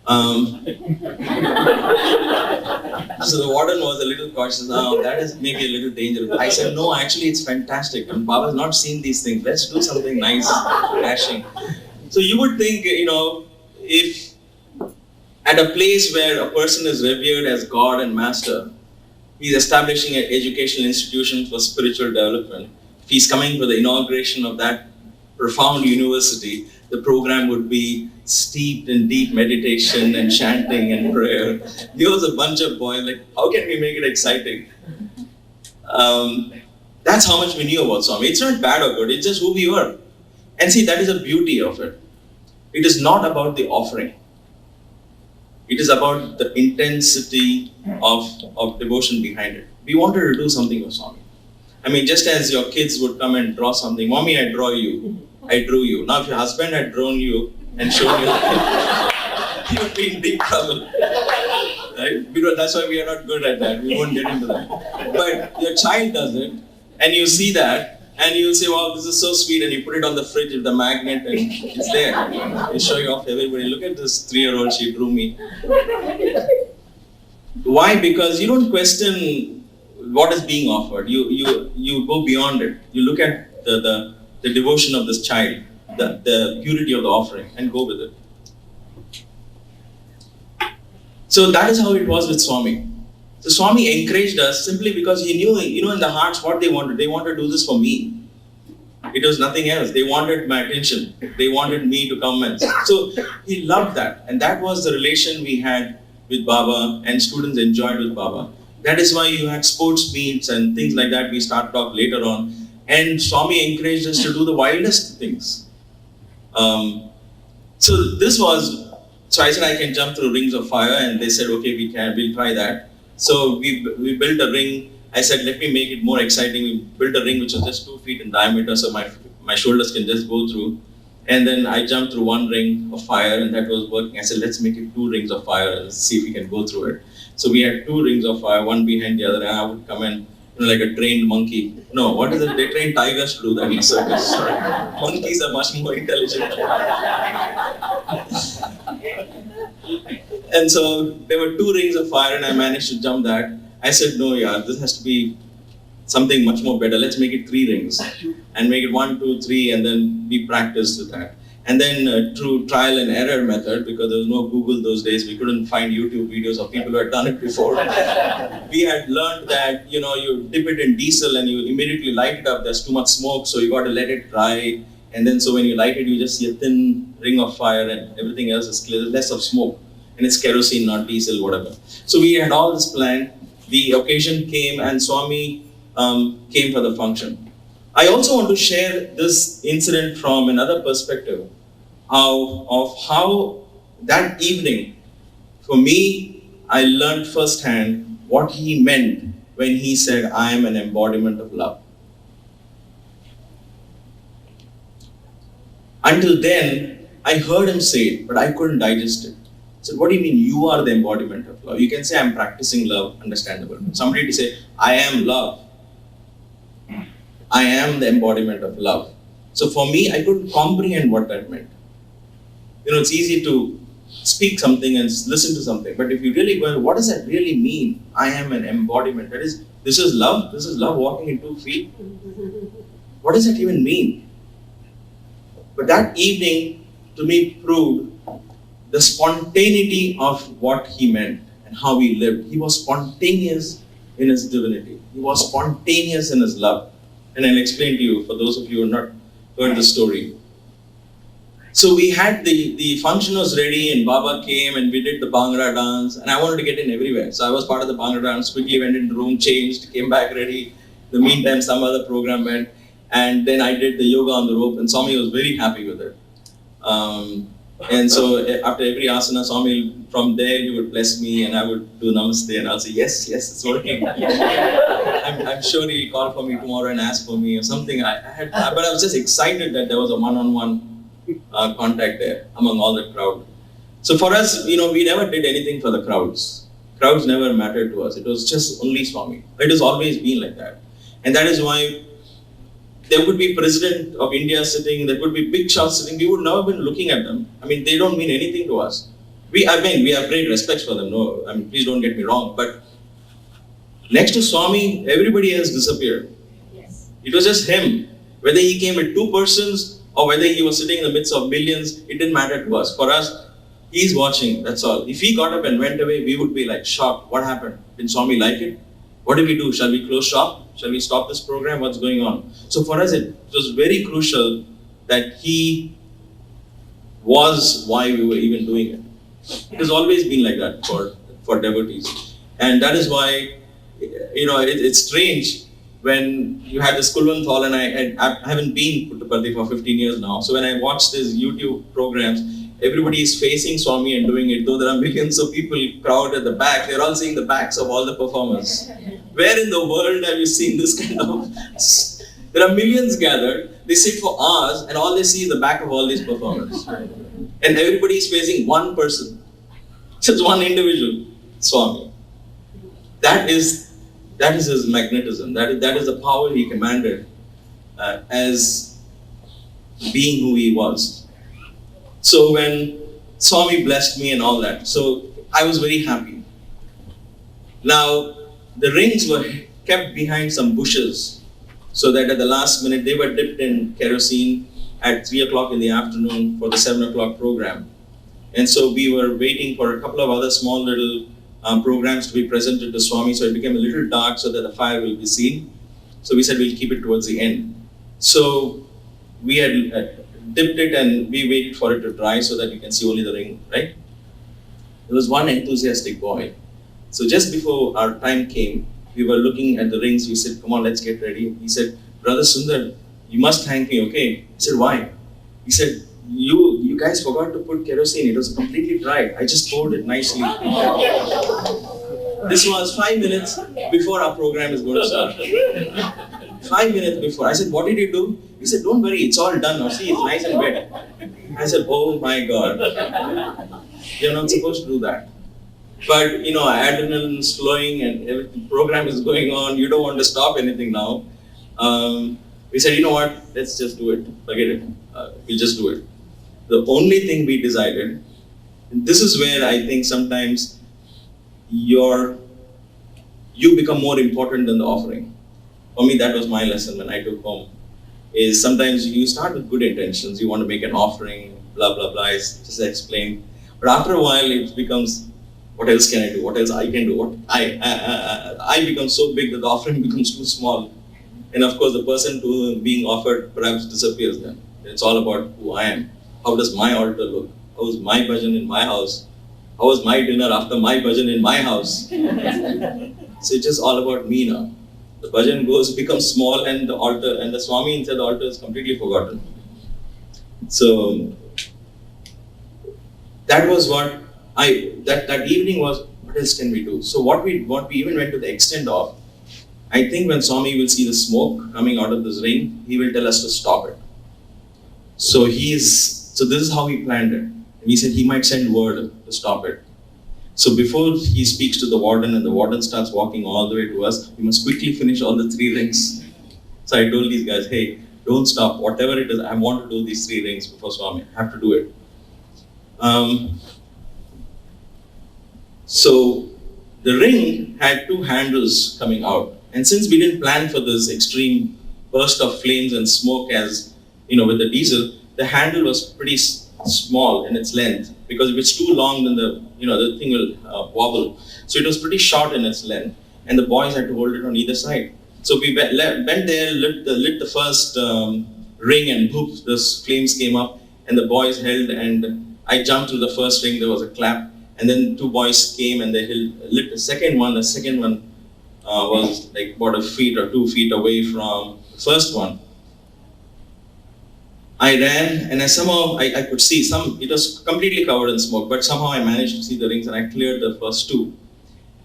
C: So the warden was a little cautious. That is maybe a little dangerous. I said, no, actually it's fantastic. And Baba's not seen these things. Let's do something nice, dashing. So you would think, if at a place where a person is revered as God and Master, he's establishing an educational institution for spiritual development. If he's coming for the inauguration of that profound university, the program would be steeped in deep meditation and chanting and prayer. There was a bunch of boys like, how can we make it exciting? That's how much we knew about Swami. It's not bad or good, it's just who we were. And see, that is the beauty of it. It is not about the offering. It is about the intensity of devotion behind it. We wanted to do something with Swami. I mean, just as your kids would come and draw something, Mommy, I draw you. I drew you. Now, if your husband had drawn you and shown you, you would be in deep trouble. Right? Because that's why we are not good at that. We won't get into that. But your child does it, and you see that, and you'll say, wow, this is so sweet, and you put it on the fridge with the magnet, and it's there. You show you off everybody. Look at this 3-year-old, she drew me. Why? Because you don't question what is being offered. You go beyond it. You look at the devotion of this child, the purity of the offering, and go with it. So that is how it was with Swami. So Swami encouraged us simply because he knew, in the hearts what they wanted. They wanted to do this for me. It was nothing else. They wanted my attention. They wanted me to come and so he loved that. And that was the relation we had with Baba and students enjoyed with Baba. That is why you had sports meets and things like that. We start talk later on. And Swami encouraged us to do the wildest things. So I said I can jump through rings of fire, and they said, okay, we'll try that. So we built a ring. I said, let me make it more exciting. We built a ring which was just 2 feet in diameter, so my shoulders can just go through. And then I jumped through one ring of fire, and that was working. I said, let's make it 2 rings of fire and see if we can go through it. So we had 2 rings of fire, one behind the other, and I would come in, like a trained monkey. No, what is it? They train tigers to do that in a circus. Monkeys are much more intelligent. And so there were 2 rings of fire, and I managed to jump that. I said, no, yeah, this has to be something much more better. Let's make it 3 rings and make it 1, 2, 3, and then we practiced with that. And then through trial and error method, because there was no Google those days, we couldn't find YouTube videos of people who had done it before. We had learned that, you dip it in diesel and you immediately light it up. There's too much smoke, so you got to let it dry. And then so when you light it, you just see a thin ring of fire and everything else is clear, less of smoke. And it's kerosene, not diesel, whatever. So we had all this planned. The occasion came and Swami came for the function. I also want to share this incident from another perspective of how that evening, for me, I learned firsthand what he meant when he said, I am an embodiment of love. Until then, I heard him say it, but I couldn't digest it. I said, what do you mean you are the embodiment of love? You can say I'm practicing love, understandable. Somebody to say, I am love. I am the embodiment of love. So for me, I couldn't comprehend what that meant. It's easy to speak something and listen to something, but if you really go, what does that really mean? I am an embodiment. This is love? This is love walking in 2 feet? What does that even mean? But that evening, to me, proved the spontaneity of what he meant and how he lived. He was spontaneous in his divinity. He was spontaneous in his love. And I'll explain to you, for those of you who have not heard the story. So we had the function was ready and Baba came and we did the Bhangra dance, and I wanted to get in everywhere. So I was part of the Bhangra dance, quickly went into the room, changed, came back ready. In the meantime, some other program went, and then I did the yoga on the rope, and Swami was very happy with it. And so after every asana, Swami, from there he would bless me and I would do Namaste, and I'll say, yes, it's working. I'm sure he'll call for me tomorrow and ask for me or something. But I was just excited that there was a one-on-one contact there among all the crowd. So for us, we never did anything for the crowds. Crowds never mattered to us. It was just only Swami. It has always been like that. And that is why there would be President of India sitting, there would be big shots sitting, we would never been looking at them. They don't mean anything to us. We have great respect for them, please don't get me wrong, but next to Swami, everybody else disappeared. Yes. It was just him. Whether he came with 2 persons or whether he was sitting in the midst of millions, it didn't matter to us. For us, he's watching, that's all. If he got up and went away, we would be like shocked. What happened? Did Swami like it? What do we do? Shall we close shop? Shall we stop this program? What's going on? So for us, it was very crucial that he was why we were even doing it. It has always been like that for devotees. And that is why, it's strange when you had this Kulwant Hall, and I haven't been Puttaparthi for 15 years now. So when I watch these YouTube programs, everybody is facing Swami and doing it, though there are millions of people crowd at the back, they're all seeing the backs of all the performers. Where in the world have you seen this kind of... There are millions gathered, they sit for hours, and all they see is the back of all these performers. And everybody is facing one person. Just one individual, Swami. That is his magnetism. That is the power he commanded as being who he was. So when Swami blessed me and all that, so I was very happy. Now, the rings were kept behind some bushes so that at the last minute they were dipped in kerosene at 3 o'clock in the afternoon for the 7 o'clock program. And so we were waiting for a couple of other small little programs to be presented to Swami, so it became a little dark so that the fire will be seen. So we said we'll keep it towards the end. So we had dipped it and we waited for it to dry so that you can see only the ring, right? There was one enthusiastic boy. So just before our time came, we were looking at the rings. We said, come on, let's get ready. He said, Brother Sundar, you must thank me, okay? I said, why? He said, you guys forgot to put kerosene. It was completely dry. I just poured it nicely. This was 5 minutes before our program is going to start. 5 minutes before. I said, what did you do? He said, don't worry, it's all done now. See, it's nice and wet. I said, oh my God. You're not supposed to do that. But, adrenaline's flowing and everything, program is going on. You don't want to stop anything now. We said, you know what? Let's just do it. Forget it. We'll just do it. The only thing we decided, and this is where I think sometimes you become more important than the offering. For me, that was my lesson when I took home. Is sometimes you start with good intentions. You want to make an offering, blah, blah, blah. I just explained. But after a while, it becomes, what else can I do? What else I can do? I become so big that the offering becomes too small. And of course, the person to whom being offered perhaps disappears then. It's all about who I am. How does my altar look? How is my bhajan in my house? How was my dinner after my bhajan in my house? So it's just all about me now. The bhajan becomes small, and the altar and the Swami inside the altar is completely forgotten. So that was what that evening was. What else can we do? So what we even went to the extent of, I think when Swami will see the smoke coming out of this ring, he will tell us to stop it. So this is how he planned it. And he said he might send word to stop it. So before he speaks to the warden and the warden starts walking all the way to us, we must quickly finish all the 3 rings. So I told these guys, hey, don't stop. Whatever it is, I want to do these 3 rings before Swami. I have to do it. So the ring had 2 handles coming out. And since we didn't plan for this extreme burst of flames and smoke as, with the diesel, the handle was pretty small in its length, because if it's too long, then the thing will wobble. So it was pretty short in its length, and the boys had to hold it on either side. So we went there, lit the first ring, and poof, the flames came up, and the boys held, and I jumped to the first ring. There was a clap, and then 2 boys came and they lit the second one. The second one was like about 1 feet or 2 feet away from the first one. I ran, and I could see it was completely covered in smoke, but somehow I managed to see the rings, and I cleared the first 2.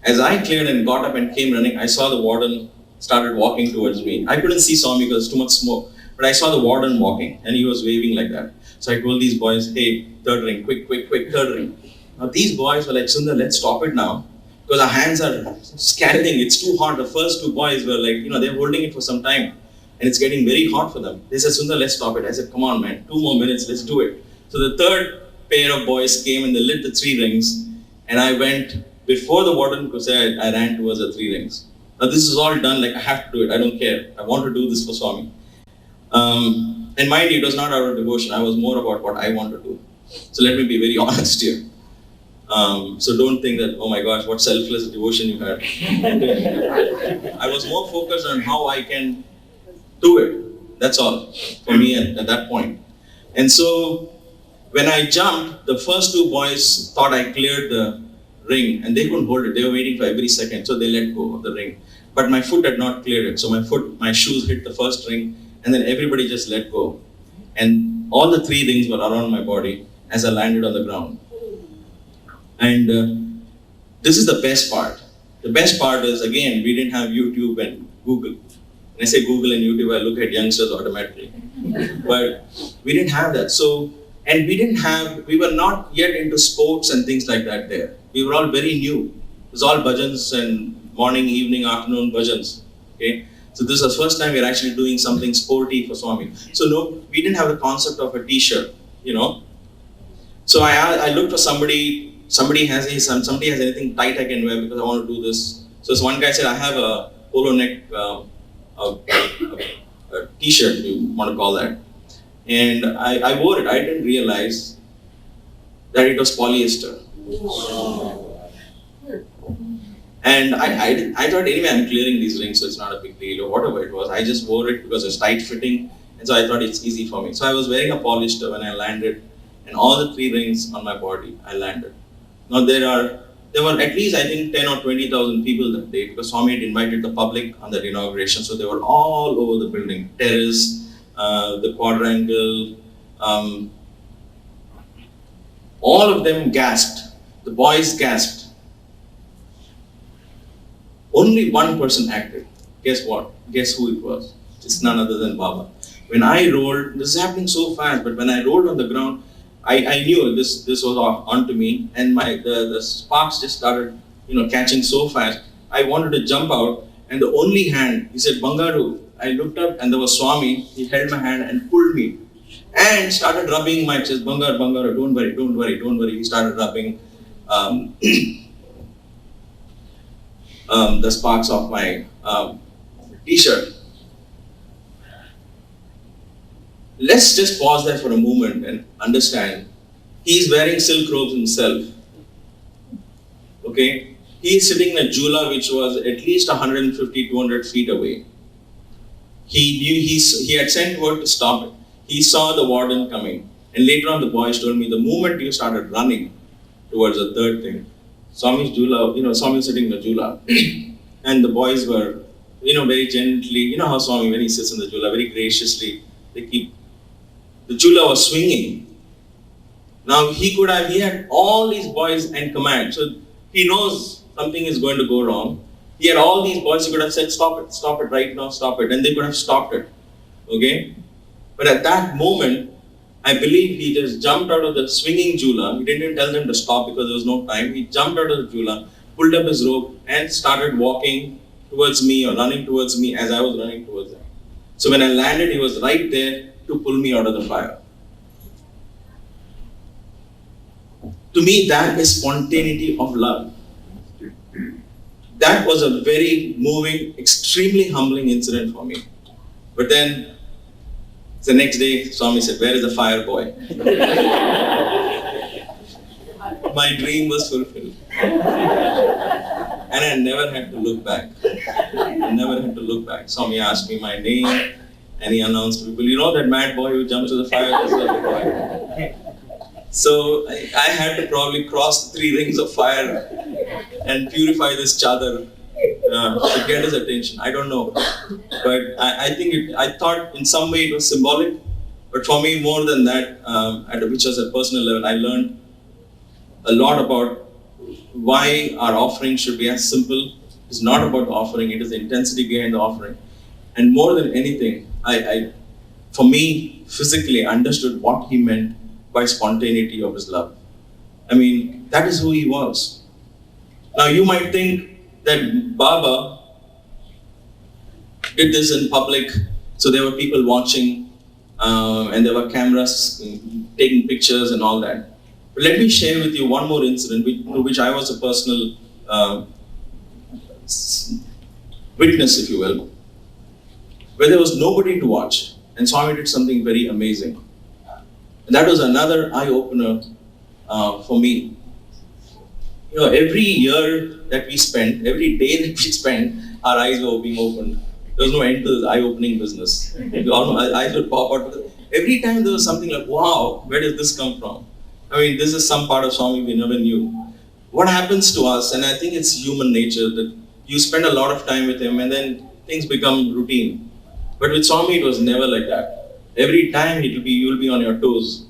C: As I cleared and got up and came running, I saw the warden started walking towards me. I couldn't see Swami because too much smoke, but I saw the warden walking, and he was waving like that. So I told these boys, hey, 3rd ring, quick, 3rd ring. Now these boys were like, Sundar, let's stop it now, because our hands are scalding, it's too hot. The first 2 boys were like, they're holding it for some time, and it's getting very hot for them. They said, Sundar, let's stop it. I said, come on, man, 2 more minutes, let's do it. So the 3rd pair of boys came and they lit the 3 rings, and I went, before the warden could say, I ran towards the 3 rings. Now this is all done, like I have to do it, I don't care. I want to do this for Swami. And mind you, it was not out of devotion, I was more about what I want to do. So let me be very honest here. So don't think that, oh my gosh, what selfless devotion you had. I was more focused on how I can do it. That's all for me at that point. And so when I jumped, the first 2 boys thought I cleared the ring, and they couldn't hold it. They were waiting for every second, so they let go of the ring. But my foot had not cleared it, so my shoes hit the first ring, and then everybody just let go. And all the 3 rings were around my body as I landed on the ground. And this is the best part. The best part is, again, we didn't have YouTube and Google. When I say Google and YouTube, I look at youngsters automatically. But we didn't have that. So, and we were not yet into sports and things like that there. We were all very new. It was all bhajans and morning, evening, afternoon bhajans. Okay? So this was the first time we were actually doing something sporty for Swami. So no, we didn't have the concept of a t-shirt, So I looked for somebody has anything tight I can wear because I want to do this. So this one guy said, I have a polo neck a t-shirt, you want to call that. And I wore it. I didn't realize that it was polyester. And I thought, anyway, I'm clearing these rings, so it's not a big deal, or whatever it was. I just wore it because it's tight fitting, and so I thought it's easy for me. So I was wearing a polyester when I landed, and all the 3 rings on my body, I landed. Now there are there were at least, I think, 10 or 20,000 people that day because Swami had invited the public on that inauguration. So they were all over the building, terrace, the quadrangle. All of them gasped. The boys gasped. Only one person acted. Guess what? Guess who it was? It's none other than Baba. When I rolled, this is happening so fast, but when I rolled on the ground, I knew this was onto me, and the sparks just started, catching so fast. I wanted to jump out, and the only hand, he said, Bangaru. I looked up, and there was Swami. He held my hand and pulled me, and started rubbing my chest. Bangaru, Bangaru, don't worry, don't worry, don't worry. He started rubbing the sparks off my t-shirt. Let's just pause there for a moment and understand. He's wearing silk robes himself. Okay? He is sitting in a jula which was at least 150, 200 feet away. He had sent word to stop it. He saw the warden coming. And later on the boys told me the moment you started running towards the third thing, Swami's jula, Swami sitting in the jula. And the boys were, very gently, how Swami, when he sits in the jula, very graciously, the jula was swinging. Now he had all these boys in command. So he knows something is going to go wrong. He had all these boys, he could have said, stop it right now, stop it. And they could have stopped it. Okay? But at that moment, I believe he just jumped out of the swinging jula. He didn't even tell them to stop because there was no time. He jumped out of the jula, pulled up his rope, and started walking towards me or running towards me as I was running towards him. So when I landed, he was right there to pull me out of the fire. To me, that is spontaneity of love. That was a very moving, extremely humbling incident for me. But then, the next day, Swami said, where is the fire boy? My dream was fulfilled. And I never had to look back. Swami asked me my name, and he announced people, that mad boy who jumps to the fire, that's the boy. So I had to probably cross the 3 rings of fire and purify this chadar to get his attention. I don't know. But I thought in some way it was symbolic. But for me, more than that, which was at personal level, I learned a lot about why our offering should be as simple. It's not about the offering, it is the intensity behind the offering. And more than anything, I for me, physically understood what he meant by spontaneity of his love. I mean, that is who he was. Now you might think that Baba did this in public, so there were people watching, and there were cameras taking pictures and all that. But let me share with you one more incident to which I was a personal witness, if you will, where there was nobody to watch, and Swami did something very amazing. And that was another eye-opener for me. Every year that we spent, every day that we spent, our eyes were being opened. There was no end to this eye-opening business. Our eyes would pop out. Every time there was something like, wow, where did this come from? I mean, this is some part of Swami we never knew. What happens to us, and I think it's human nature, that you spend a lot of time with him and then things become routine. But with Swami, it was never like that. Every time you'll be on your toes.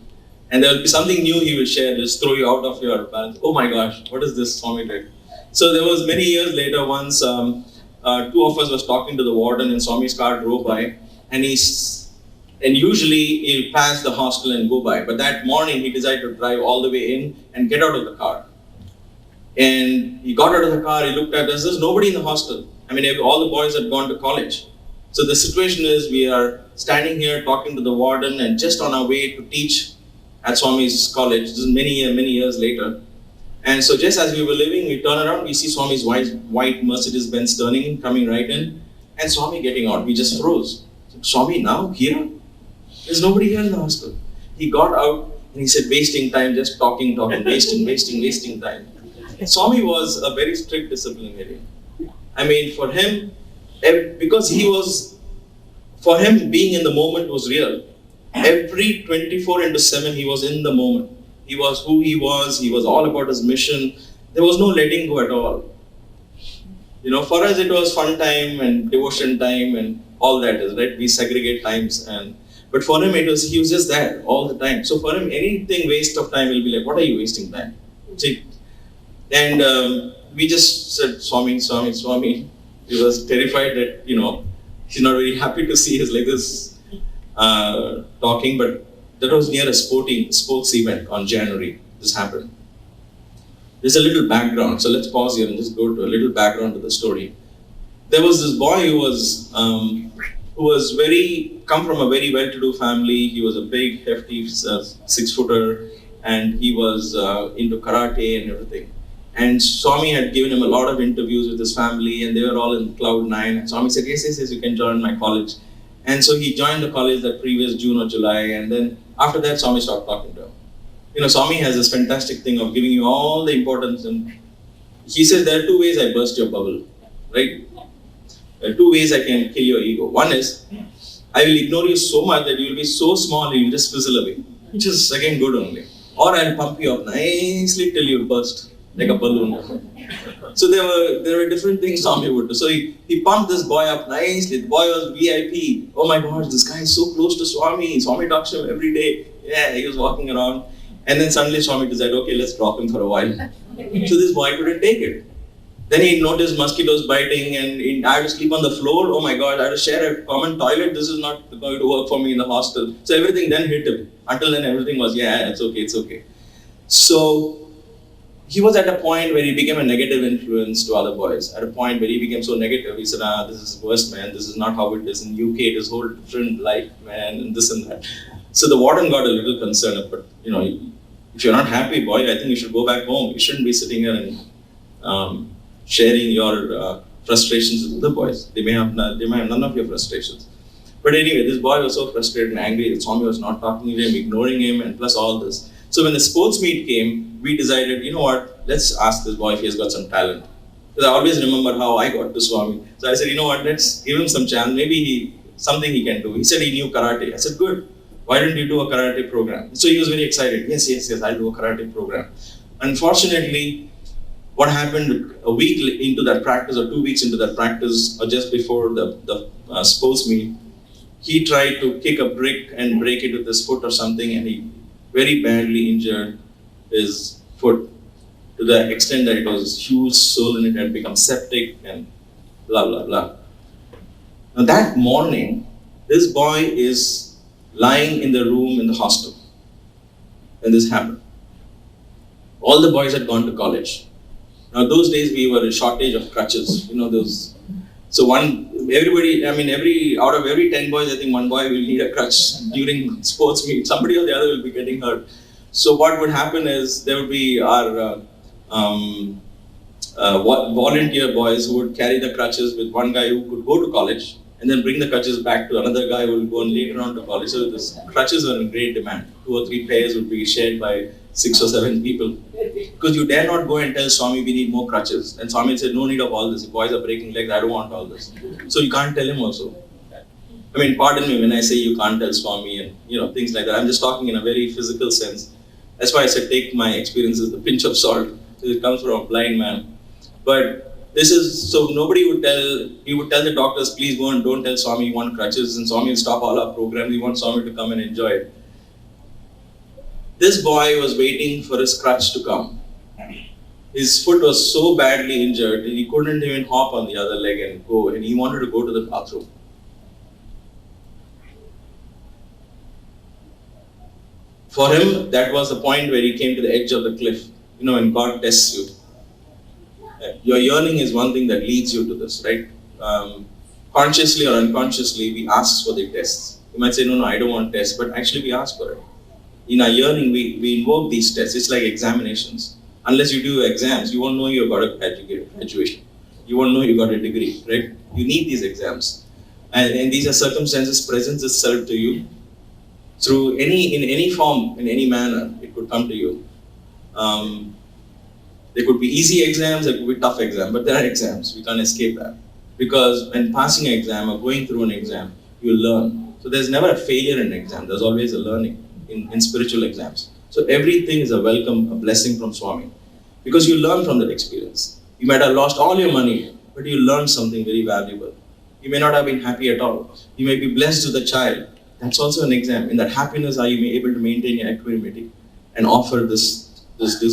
C: And there will be something new he will share, just throw you out of your balance. Oh my gosh, what is this Swami did? So there was many years later, once 2 of us was talking to the warden and Swami's car drove by, and usually he'll pass the hostel and go by. But that morning he decided to drive all the way in and get out of the car. And he got out of the car, he looked at us, there's nobody in the hostel. I mean, all the boys had gone to college. So the situation is, we are standing here talking to the warden and just on our way to teach at Swami's college. This is many years later. And so just as we were leaving, we turn around, we see Swami's white Mercedes-Benz turning, coming right in, and Swami getting out. We just froze. Swami now, here? There's nobody here in the hostel. He got out and he said, wasting time, just talking, wasting time. Swami was a very strict disciplinarian. I mean, for him, for him being in the moment was real. Every 24/7 he was in the moment. He was who he was all about his mission, there was no letting go at all. For us it was fun time and devotion time and all that is, right? We segregate times, but for him he was just there all the time. So for him, anything waste of time will be like, what are you wasting time? See? And we just said, Swami, Swami, Swami. He was terrified that, he's not very happy to see us like this talking, but that was near a sports event on January. This happened. There's a little background, so let's pause here and just go to a little background to the story. There was this boy who was come from a very well-to-do family. He was a big, hefty 6-footer, and he was into karate and everything. And Swami had given him a lot of interviews with his family, and they were all in cloud 9. And Swami said, yes, you can join my college. And so he joined the college that previous June or July, and then after that, Swami stopped talking to him. Swami has this fantastic thing of giving you all the importance, and he says there are 2 ways I burst your bubble, right? There are 2 ways I can kill your ego. One is, I will ignore you so much that you will be so small you will just fizzle away, which is again good only. Or I'll pump you up nicely till you burst like a balloon. So there were different things Swami would do. So he pumped this boy up nicely. The boy was VIP. Oh my gosh, this guy is so close to Swami. Swami talks to him every day. Yeah, he was walking around. And then suddenly Swami decided, okay, let's drop him for a while. So this boy couldn't take it. Then he noticed mosquitoes biting, and I had to sleep on the floor. Oh my God, I had to share a common toilet. This is not going to work for me in the hostel. So everything then hit him. Until then everything was, yeah, it's okay. So he was at a point where he became a negative influence to other boys. At a point where he became so negative, he said, this is worse, man. This is not how it is in UK. It is a whole different life, man, and this and that. So the warden got a little concerned, but if you're not happy, boy, I think you should go back home. You shouldn't be sitting here and sharing your frustrations with the boys. They may have none of your frustrations. But anyway, this boy was so frustrated and angry that Swami was not talking to him, ignoring him, and plus all this. So when the sports meet came, we decided, let's ask this boy if he has got some talent. Because I always remember how I got to Swami. So I said, let's give him some chance. Maybe something he can do. He said he knew karate. I said, good. Why didn't you do a karate program? So he was very excited. Yes, I'll do a karate program. Unfortunately, what happened a week into that practice or 2 weeks into that practice or just before the sports meet, he tried to kick a brick and break it with his foot or something, and he very badly injured his foot to the extent that it was huge swole in it had become septic and blah, blah, blah. Now that morning, this boy is lying in the room in the hostel when this happened. All the boys had gone to college. Now those days we were a shortage of crutches, those. So out of every 10 boys, I think 1 boy will need a crutch during sports meet. Somebody or the other will be getting hurt. So what would happen is there would be our volunteer boys who would carry the crutches with one guy who could go to college and then bring the crutches back to another guy who will go later on to college. So the crutches are in great demand. 2 or 3 pairs would be shared by 6 or 7 people. Because you dare not go and tell Swami we need more crutches. And Swami said, no need of all this. If boys are breaking legs, I don't want all this. So you can't tell him also. Pardon me when I say you can't tell Swami and things like that. I'm just talking in a very physical sense. That's why I said take my experiences with a pinch of salt. It comes from a blind man. But this is, so nobody would tell the doctors, please go and don't tell Swami you want crutches, and Swami will stop all our programs. We want Swami to come and enjoy it. This boy was waiting for his crutch to come. His foot was so badly injured that he couldn't even hop on the other leg and go, and he wanted to go to the bathroom. For him, that was the point where he came to the edge of the cliff. When God tests you. Your yearning is one thing that leads you to this, right? Consciously or unconsciously, we ask for the tests. You might say, no, I don't want tests, but actually we ask for it. In our yearning, we invoke these tests. It's like examinations. Unless you do exams, you won't know you got a graduation. You won't know you got a degree, right? You need these exams. And these are circumstances presents itself to you through in any form, in any manner, it could come to you. There could be easy exams, there could be tough exams, but there are exams. We can't escape that. Because when passing an exam or going through an exam, you learn. So there's never a failure in an exam. There's always a learning in spiritual exams. So everything is a welcome, a blessing from Swami. because you learn from that experience. You might have lost all your money, but you learned something very valuable. You may not have been happy at all. You may be blessed with a child. That's also an exam. In that happiness, are you able to maintain your equanimity and offer this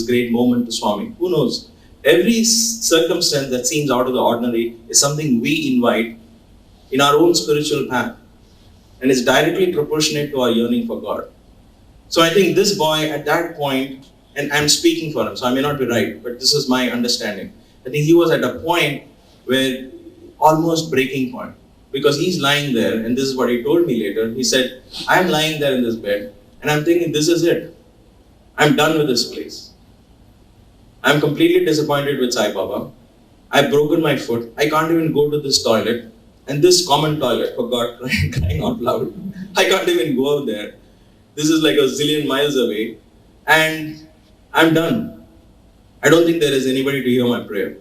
C: great moment to Swami? Who knows? Every circumstance that seems out of the ordinary is something we invite in our own spiritual path, and it's directly proportionate to our yearning for God. So I think this boy at that point, and I'm speaking for him, so I may not be right, but this is my understanding. I think he was at a point where almost breaking point, because he's lying there, and this is what he told me later. He said, I'm lying there in this bed, and I'm thinking, this is it. I'm done with this place. I'm completely disappointed with Sai Baba. I've broken my foot. I can't even go to this toilet, and this common toilet, for God, crying out loud. I can't even go out there. This is like a zillion miles away, and I'm done. I don't think there is anybody to hear my prayer.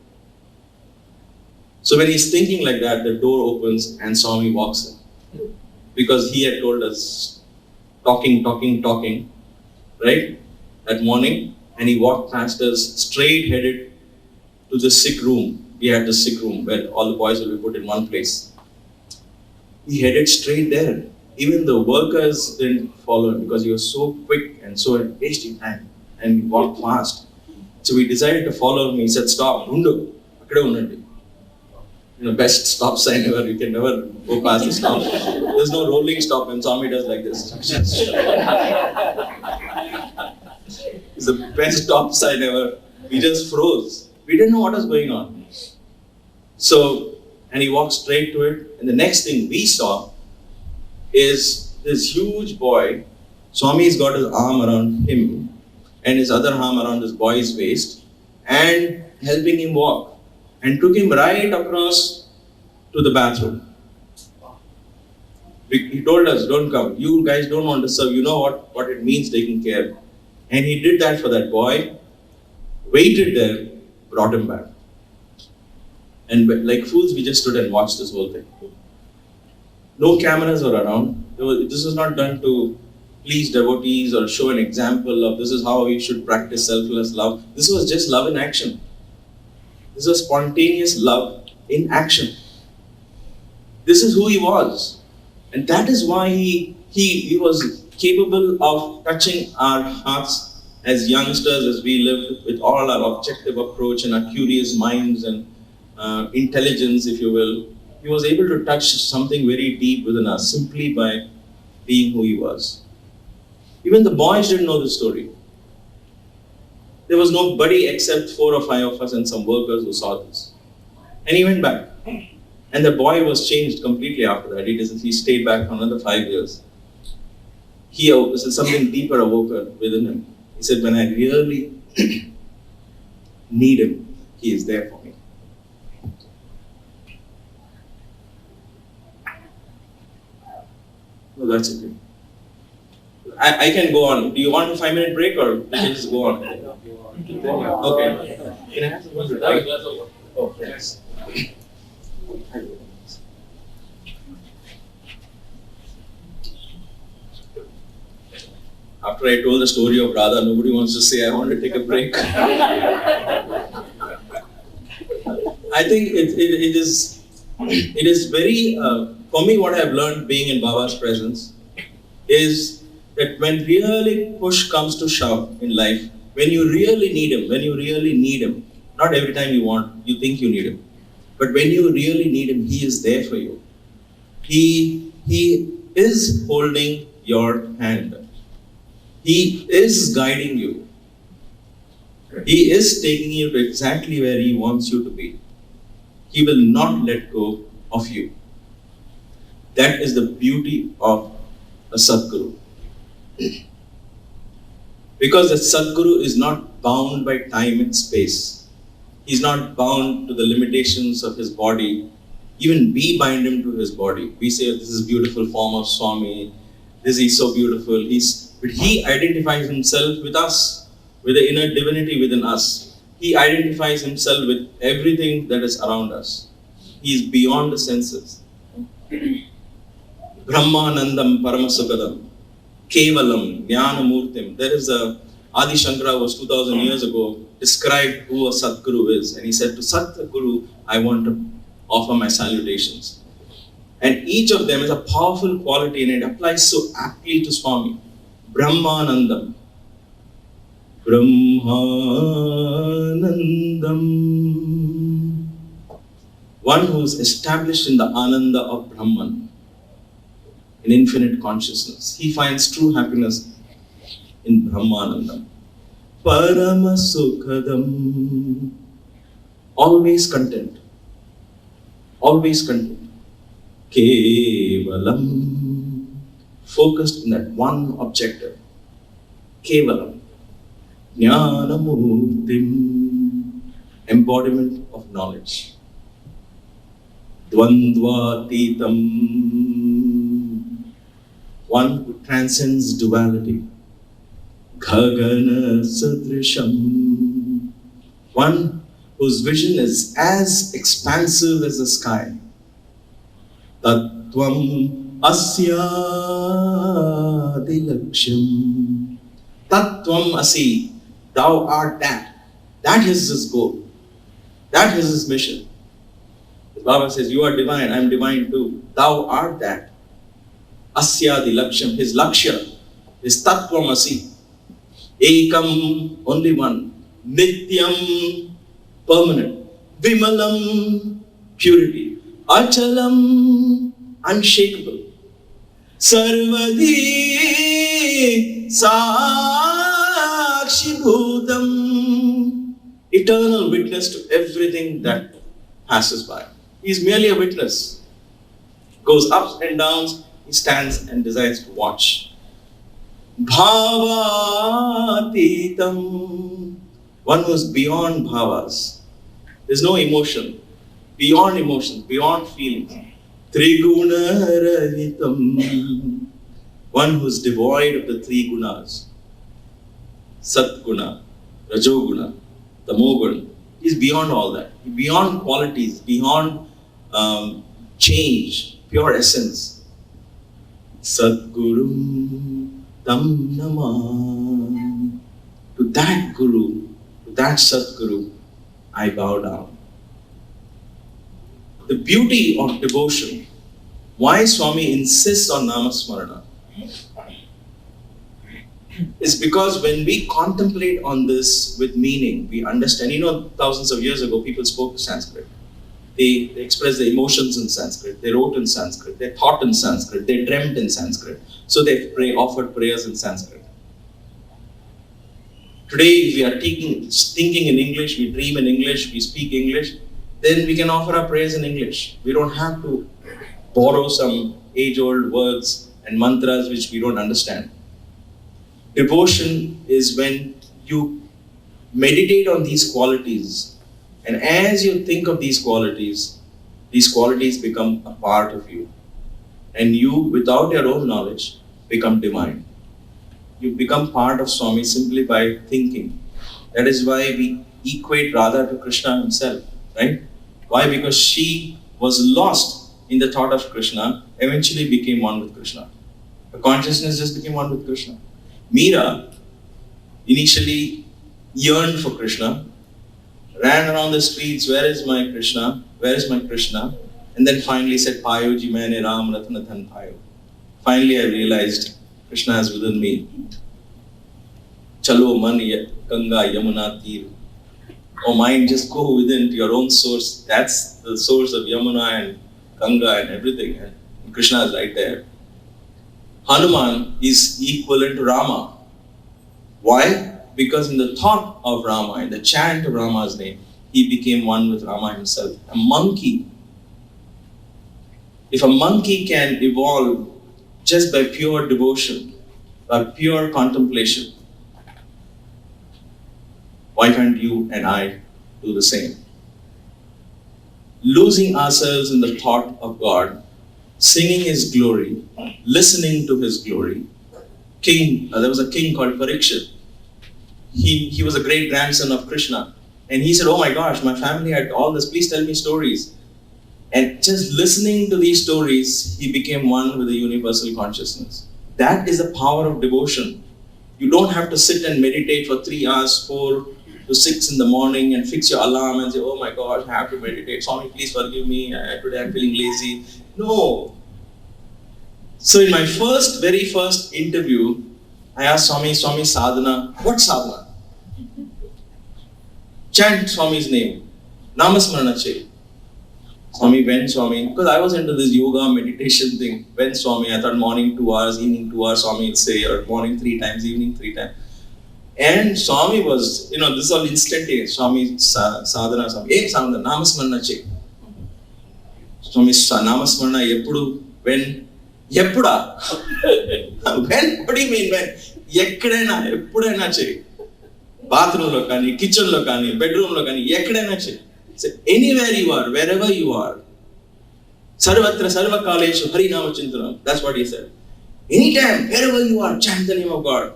C: So when he's thinking like that, the door opens and Swami walks in. Because he had told us, talking, right? That morning, and he walked past us, straight headed to the sick room. We had the sick room where all the boys will be put in one place. He headed straight there. Even the workers didn't follow him because he was so quick and so wasting time, and he walked fast. So we decided to follow him. He said, stop, Undu, akkade unnandi. Best stop sign ever. You can never go past the stop. There's no rolling stop when Swami does like this. It's the best stop sign ever. We just froze. We didn't know what was going on. So, and he walked straight to it. And the next thing we saw is this huge boy. Swami's got his arm around him and his other arm around this boy's waist and helping him walk. And took him right across to the bathroom. He told us, don't come. You guys don't want to serve. You know what it means taking care. And he did that for that boy, waited there, brought him back. And like fools, we just stood and watched this whole thing. No cameras were around. This was not done to please devotees or show an example of this is how we should practice selfless love. This was just love in action. This was spontaneous love in action. This is who he was. And that is why he was capable of touching our hearts as youngsters, as we lived with all our objective approach and our curious minds and intelligence, if you will. He was able to touch something very deep within us simply by being who he was. Even the boys didn't know the story. There was nobody except 4 or 5 of us and some workers who saw this. And he went back. And the boy was changed completely after that. He stayed back for another 5 years. Something deeper awoke within him. He said, when I really need him, he is there for me. No, that's okay. I can go on. Do you want a 5-minute break or we can just go on? Okay. Can I have some water? Oh, yes. After I told the story of Radha, nobody wants to say, I want to take a break. I think it is very, for me what I've learned being in Baba's presence is that when really push comes to shove in life, when you really need him, not every time you think you need him, but when you really need him, he is there for you. He is holding your hand. He is guiding you. He is taking you to exactly where he wants you to be. He will not let go of you. That is the beauty of a Sadguru. Because the Sadguru is not bound by time and space. He's not bound to the limitations of his body. Even we bind him to his body. We say, this is a beautiful form of Swami. This is so beautiful. But he identifies himself with us, with the inner divinity within us. He identifies himself with everything that is around us. He is beyond the senses. Brahmanandam Paramasukadam. Kevalam, Jnana Murtim. There is Adi Shankara was 2000 years ago described who a Sadguru is. And he said, to Sadguru, I want to offer my salutations. And each of them is a powerful quality, and it applies so aptly to Swami. Brahmanandam. Brahmanandam. One who is established in the Ananda of Brahman, in infinite consciousness. He finds true happiness in Brahmanandam. Paramasukhadam. Always content. Always content. Kevalam. Focused in that one objective. Kevalam. Jnanamurtim. Embodiment of knowledge. Dvandvatitam. One who transcends duality. Ghagana sadrisham. One whose vision is as expansive as the sky. Tattvam asya dilaksham. Tattvam asi. Thou art that. That is his goal. That is his mission. Baba says, you are divine, I am divine too. Thou art that. Asyadi laksham, his lakshya, his tattvam asi. Ekam, only one. Nityam, permanent. Vimalam, purity. Achalam, unshakable. Sarvadi, sakshi bhutam. Eternal witness to everything that passes by. He is merely a witness. Goes ups and downs, he stands and decides to watch. Bhavatitam. One who is beyond bhavas. There's no emotion. Beyond emotions, beyond feelings. Triguna rahitam. One who is devoid of the three gunas. Satguna, Rajoguna, Tamoguna. He's beyond all that. Beyond qualities, beyond change, pure essence. Sadguru Tam Namah. To that Guru, to that Sadguru, I bow down. The beauty of devotion, why Swami insists on Namasmarana, is because when we contemplate on this with meaning, we understand. Thousands of years ago, people spoke Sanskrit. They expressed their emotions in Sanskrit. They wrote in Sanskrit. They thought in Sanskrit. They dreamt in Sanskrit. So they offered prayers in Sanskrit. Today, if we are thinking in English, we dream in English, we speak English, then we can offer our prayers in English. We don't have to borrow some age-old words and mantras which we don't understand. Devotion is when you meditate on these qualities, and as you think of these qualities become a part of you. And you, without your own knowledge, become divine. You become part of Swami simply by thinking. That is why we equate Radha to Krishna himself, right? Why? Because she was lost in the thought of Krishna, eventually became one with Krishna. Her consciousness just became one with Krishna. Meera initially yearned for Krishna, ran around the streets, where is my Krishna? Where is my Krishna? And then finally said, Payo ji maine Ram Ratnathan Payo. Finally I realized Krishna is within me. Chalo man Ganga Yamuna Tir. Oh mind, just go within to your own source. That's the source of Yamuna and Ganga and everything. And Krishna is right there. Hanuman is equivalent to Rama. Why? Because in the thought of Rama, in the chant of Rama's name, he became one with Rama himself. A monkey. If a monkey can evolve just by pure devotion, by pure contemplation, why can't you and I do the same? Losing ourselves in the thought of God, singing His glory, listening to His glory. There was a king called Parikshit. He was a great grandson of Krishna. And he said, oh my gosh, my family had all this, please tell me stories. And just listening to these stories, he became one with the universal consciousness. That is the power of devotion. You don't have to sit and meditate for 3 hours, 4, to 6 in the morning and fix your alarm and say, oh my gosh, I have to meditate. Swami, please forgive me. Today I'm feeling lazy. No. So in my very first interview, I asked Swami, sadhana, what sadhana? Chant Swami's name. Namasmarana Che. Swami, when Swami? Because I was into this yoga meditation thing. When Swami? I thought morning 2 hours, evening 2 hours, Swami would say, or morning 3 times, evening 3 times. And Swami was, this is all instantaneous. Swami, sadhana, Swami. Sadhana, Namasmarana Che. Swami, Namasmarana, Eppudu, when? Eppuda? When? What do you mean when? Ekkadaina, eppudaina che. Bathroom lo kani, kitchen lo kani, bedroom lo kani, ekkadaina che. So anywhere you are, wherever you are. Sarvatra sarva kaleshu harinama chintanam. That's what he said. Anytime, wherever you are, chant the name of God.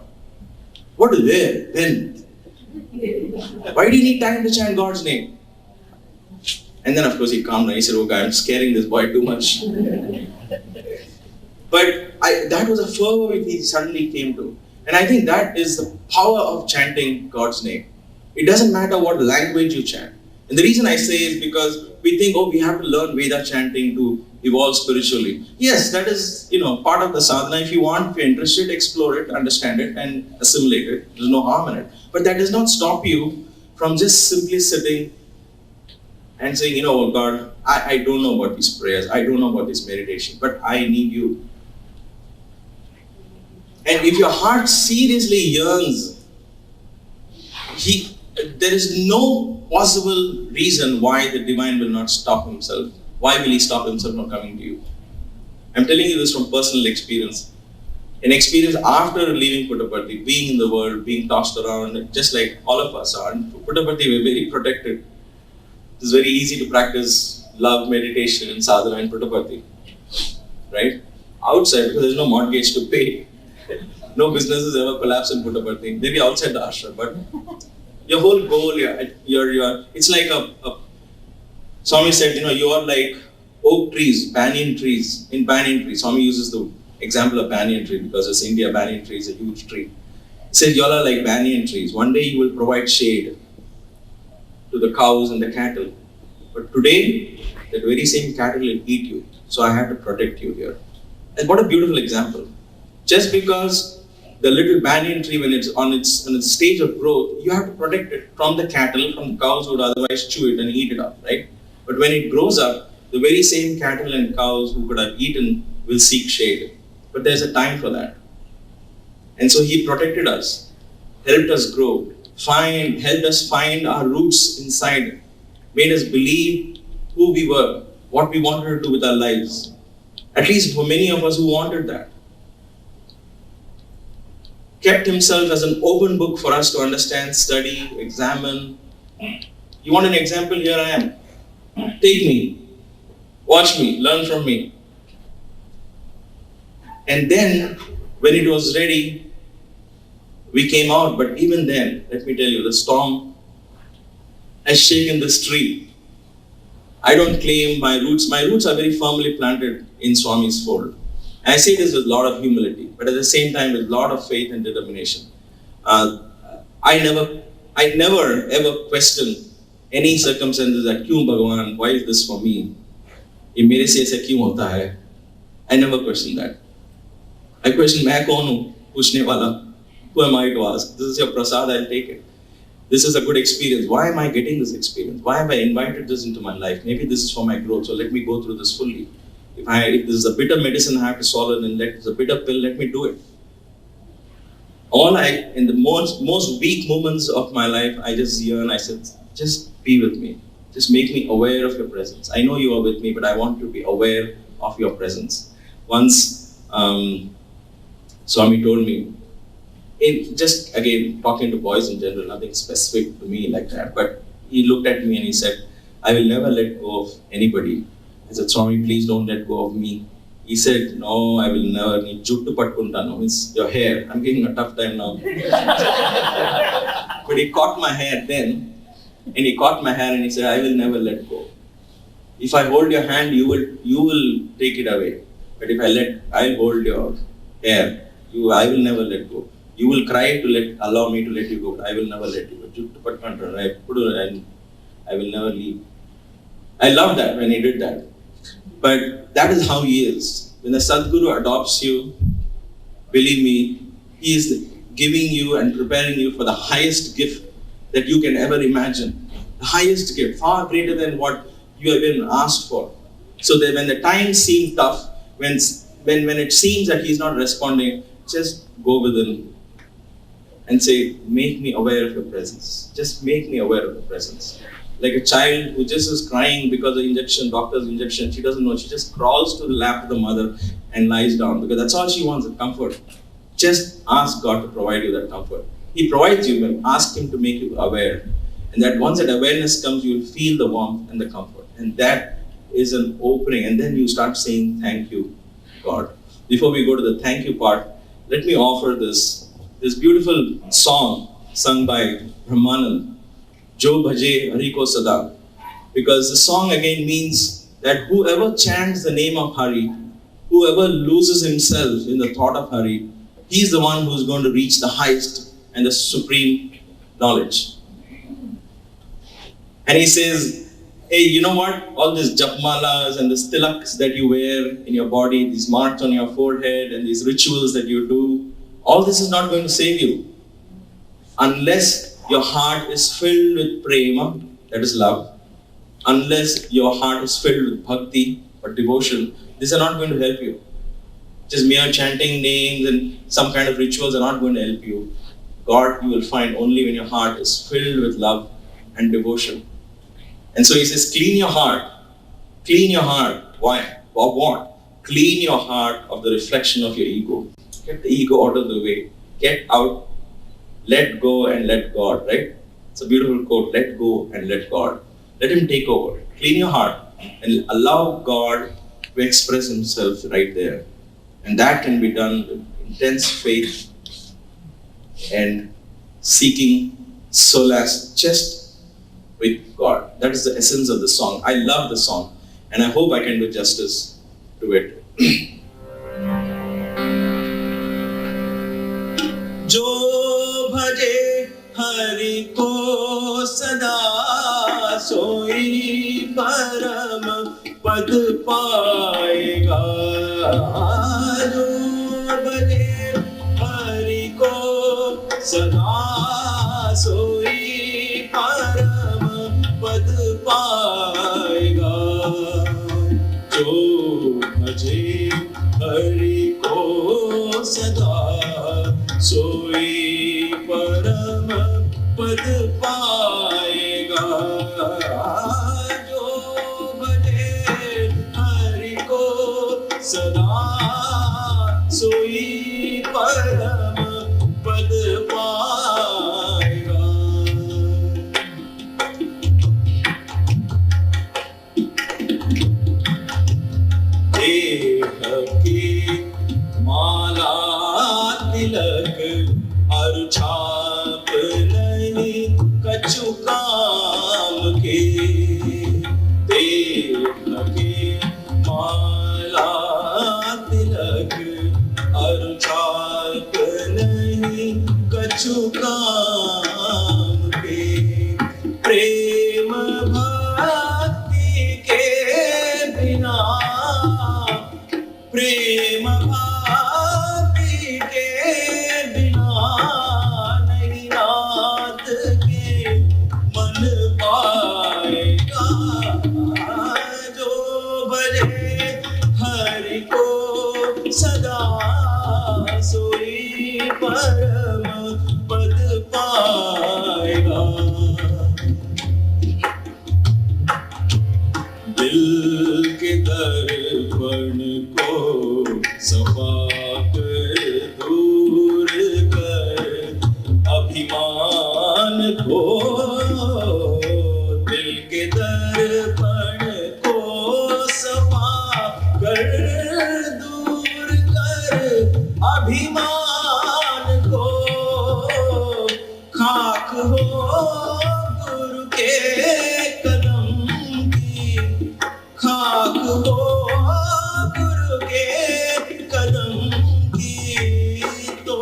C: What is there? When? Why do you need time to chant God's name? And then of course he calmed down. He said, okay, I'm scaring this boy too much. But that was a fervor which he suddenly came to. And I think that is the power of chanting God's name. It doesn't matter what language you chant. And the reason I say is because we think, we have to learn Veda chanting to evolve spiritually. Yes, that is, part of the sadhana. If you want, if you're interested, explore it, understand it, and assimilate it. There's no harm in it. But that does not stop you from just simply sitting and saying, God, I don't know about these prayers. I don't know about this meditation, but I need you. And if your heart seriously yearns, there is no possible reason why the divine will not stop himself. Why will he stop himself from coming to you? I'm telling you this from personal experience. An experience after leaving Puttaparthi, being in the world, being tossed around, just like all of us are. In Puttaparthi, we're very protected. It's very easy to practice love, meditation, and sadhana in Puttaparthi. Right? Outside, because there's no mortgage to pay. No businesses ever collapse in Puttaparthi. Maybe outside the ashram, but your whole goal, it's like Swami said, you are like oak trees, banyan trees. In banyan trees, Swami uses the example of banyan tree because it's India, banyan tree is a huge tree. He said, you all are like banyan trees. One day you will provide shade to the cows and the cattle. But today, that very same cattle will eat you. So I have to protect you here. And what a beautiful example. Just because the little banyan tree, when it's on its stage of growth, you have to protect it from the cattle, from the cows who would otherwise chew it and eat it up, right? But when it grows up, the very same cattle and cows who could have eaten will seek shade. But there's a time for that. And so he protected us, helped us grow, helped us find our roots inside, made us believe who we were, what we wanted to do with our lives. At least for many of us who wanted that. Kept himself as an open book for us to understand, study, examine. You want an example? Here I am. Take me, watch me, learn from me. And then, when it was ready, we came out. But even then, let me tell you, the storm has shaken this tree. I don't claim my roots. My roots are very firmly planted in Swami's fold. And I say this with a lot of humility, but at the same time with a lot of faith and determination. I never ever question any circumstances that, "Kyun Bhagavan, why is this for me? Ye mere se aisa kyun hota hai?" I never question that. I question, "Main kaun hu? Puchne wala. Who am I to ask? This is your prasad, I'll take it. This is a good experience. Why am I getting this experience? Why have I invited this into my life? Maybe this is for my growth, so let me go through this fully. If this is a bitter medicine I have to swallow, then it's a bitter pill, let me do it." In the most weak moments of my life, I just yearn, I said, just be with me. Just make me aware of your presence. I know you are with me, but I want to be aware of your presence. Once, Swami told me, just again, talking to boys in general, nothing specific to me like that, but he looked at me and he said, "I will never let go of anybody." I said, "Swami, please don't let go of me." He said, "No, I will never. Juttu pattuntanu means your hair. I'm getting a tough time now." But he caught my hair then, and he caught my hair and he said, "I will never let go. If I hold your hand, you will take it away. But if I'll hold your hair, I will never let go. You will cry to allow me to let you go, but I will never let you go." juttu pattantaru, and I will never leave. I love that when he did that. But that is how he is. When the Sadguru adopts you, believe me, he is giving you and preparing you for the highest gift that you can ever imagine. The highest gift, far greater than what you have been asked for. So that when the times seem tough, when it seems that he's not responding, just go within and say, make me aware of your presence. Just make me aware of your presence. Like a child who just is crying because of doctor's injection, she doesn't know. She just crawls to the lap of the mother and lies down because that's all she wants, the comfort. Just ask God to provide you that comfort. He provides you, but ask Him to make you aware. And that once that awareness comes, you will feel the warmth and the comfort. And that is an opening. And then you start saying, thank you, God. Before we go to the thank you part, let me offer this beautiful song sung by Brahmanand, Jo Bhaje Hari Ko Sada. Because the song again means that whoever chants the name of Hari, whoever loses himself in the thought of Hari, he's the one who's going to reach the highest and the supreme knowledge. And he says, hey, you know what? All these japmalas and these tilaks that you wear in your body, these marks on your forehead and these rituals that you do, all this is not going to save you. Unless your heart is filled with prema, that is love. Unless your heart is filled with bhakti or devotion, these are not going to help you. Just mere chanting names and some kind of rituals are not going to help you. God you will find only when your heart is filled with love and devotion. And so he says, clean your heart. Clean your heart. Why? For what? Clean your heart of the reflection of your ego. Get the ego out of the way. Get out. Let go and let God, right? It's a beautiful quote. Let go and let God. Let Him take over. Clean your heart and allow God to express Himself right there. And that can be done with intense faith and seeking solace just with God. That is the essence of the song. I love the song and I hope I can do justice to it. Jo bhaje Hari ko sada soi param pad paega. Jo bhaje Hari ko sada soi param pad paega. Jo bhaje Hari ko sada soi param pad paega. Jo bhaje Hari ko sada soi param pad paega. Deh ki माला तिलक और छाप नहीं कछु काम के. देह के माला तिलक और छाप नहीं कछु काम के. प्रेम भक्ति के बिना प्रेम भक्ति के बिना नहीं रात के मन पाएगा. जो भजे हरि को सदा सोई परम पद पाएगा. दिल के दर्पण को सफा कर दूर कर अभिमान को. दिल के दर्पण को सफा कर दूर कर अभिमान को. खाक हो गुरु के कदम की, खाक हो गुरु के कदम की, तो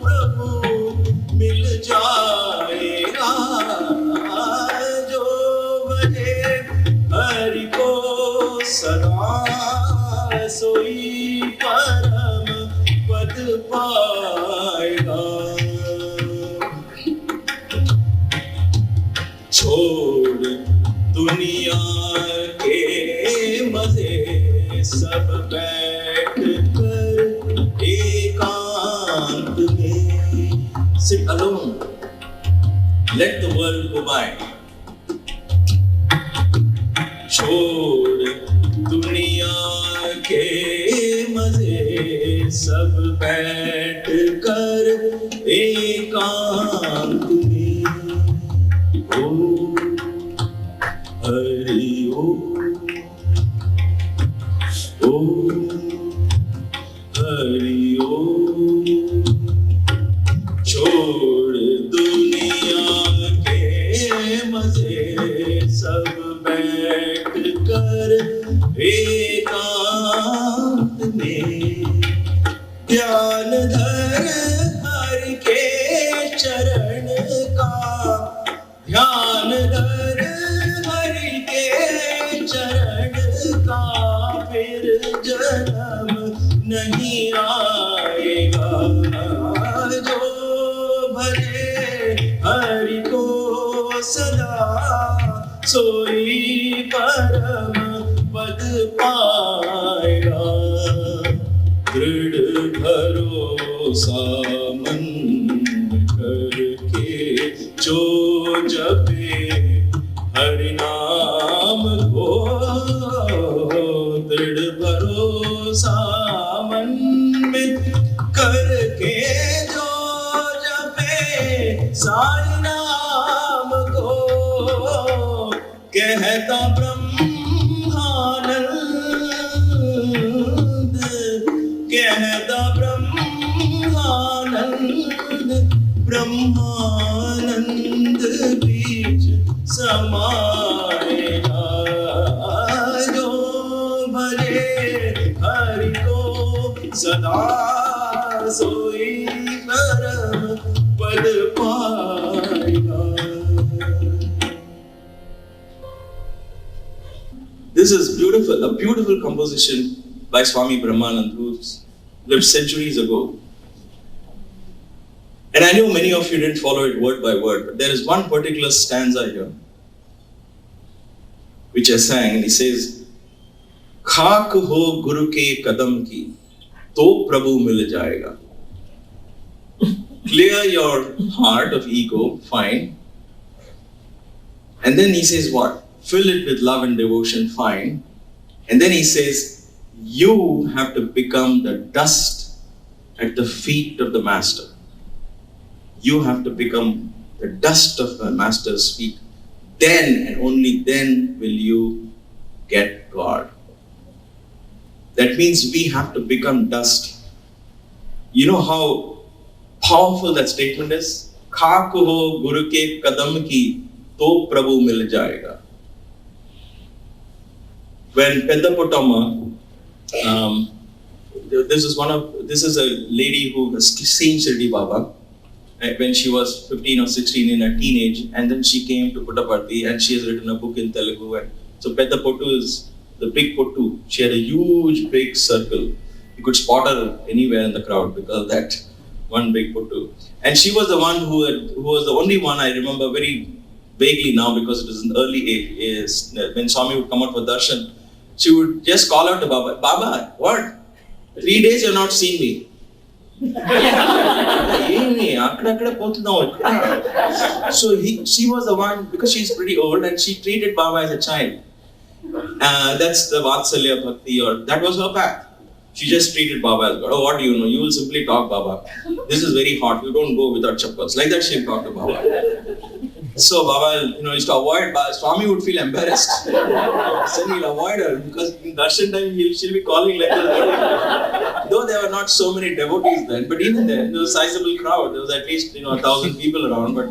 C: प्रभु मिल जाएगा. sada soi param pad paega. छोड़ दुनिया के मजे सब बैठ कर एकांत में. Sit alone. Let the world go by. छोड़ दुनिया के मजे सब बैठ कर एकांत में. हरि ओम हरि ओम. छोड़ दुनिया के मजे सब बैठ कर एकांत में. ध्यान धर हरि के चरण का. ध्यान धर हरि के चरण का. फिर जन्म नहीं आएगा. जो भजे हरि को सदा सोई परम पद पाएगा. दृढ़ भरोसा मन करके जो जपे हरि नाम को. दृढ़ भरोसा मन में करके जो जपे साई नाम को. कहता ब्रह्मानंद. कहता ब्रह्मानंद. ब्रह्मानंद बीच समाएगा. जो भजे हरि को सदा सोई परम पद पाएगा. This is beautiful, a beautiful composition by Swami Brahmanand, who lived centuries ago. And I know many of you didn't follow it word by word, but there is one particular stanza here, which I sang, and he says, खाक हो गुरु के कदम की, तो प्रभु मिल जाएगा. Clear your heart of ego, fine. And then he says what? Fill it with love and devotion, fine. And then he says, you have to become the dust at the feet of the master. You have to become the dust of the master's feet. Then and only then will you get God. That means we have to become dust. You know how powerful that statement is? खाक हो गुरु के कदम की तो प्रभु मिल जाएगा. When Pedapotama, this is a lady who has seen Shirdi Baba when she was 15 or 16 in her teenage, and then she came to Puttaparthi and she has written a book in Telugu. And so Pedapottu is the big Pottu. She had a huge big circle. You could spot her anywhere in the crowd because of that one big Pottu. And she was the one who was the only one I remember very vaguely now, because it was an early age. When Swami would come out for darshan, she would just call out to Baba, Baba, what? 3 days you have not seen me. So she was the one, because she's pretty old and she treated Baba as a child. That's the Vatsalya Bhakti, or that was her path. She just treated Baba as God. Oh, what do you know? You will simply talk, Baba. This is very hot. You don't go without chappals. Like that she talked to Baba. So Baba, used to avoid Baba. Swami would feel embarrassed. Then he'll avoid her because in darshan time she'll be calling like that. Though there were not so many devotees then, but even then there was a sizable crowd. There was at least 1,000 people around. But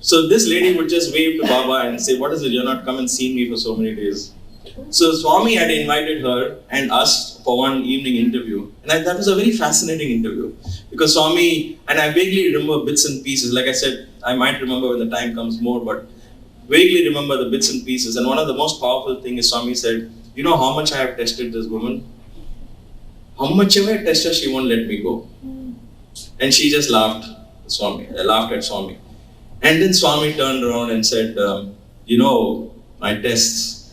C: so this lady would just wave to Baba and say, "What is it? You're not come and seen me for so many days." So Swami had invited her and us for one evening interview, and that was a very fascinating interview because Swami, and I vaguely remember bits and pieces. Like I said, I might remember when the time comes more, but vaguely remember the bits and pieces. And one of the most powerful things is Swami said, You know how much I have tested this woman? How much ever I tested, she won't let me go. And she just laughed at Swami. And then Swami turned around and said, my tests.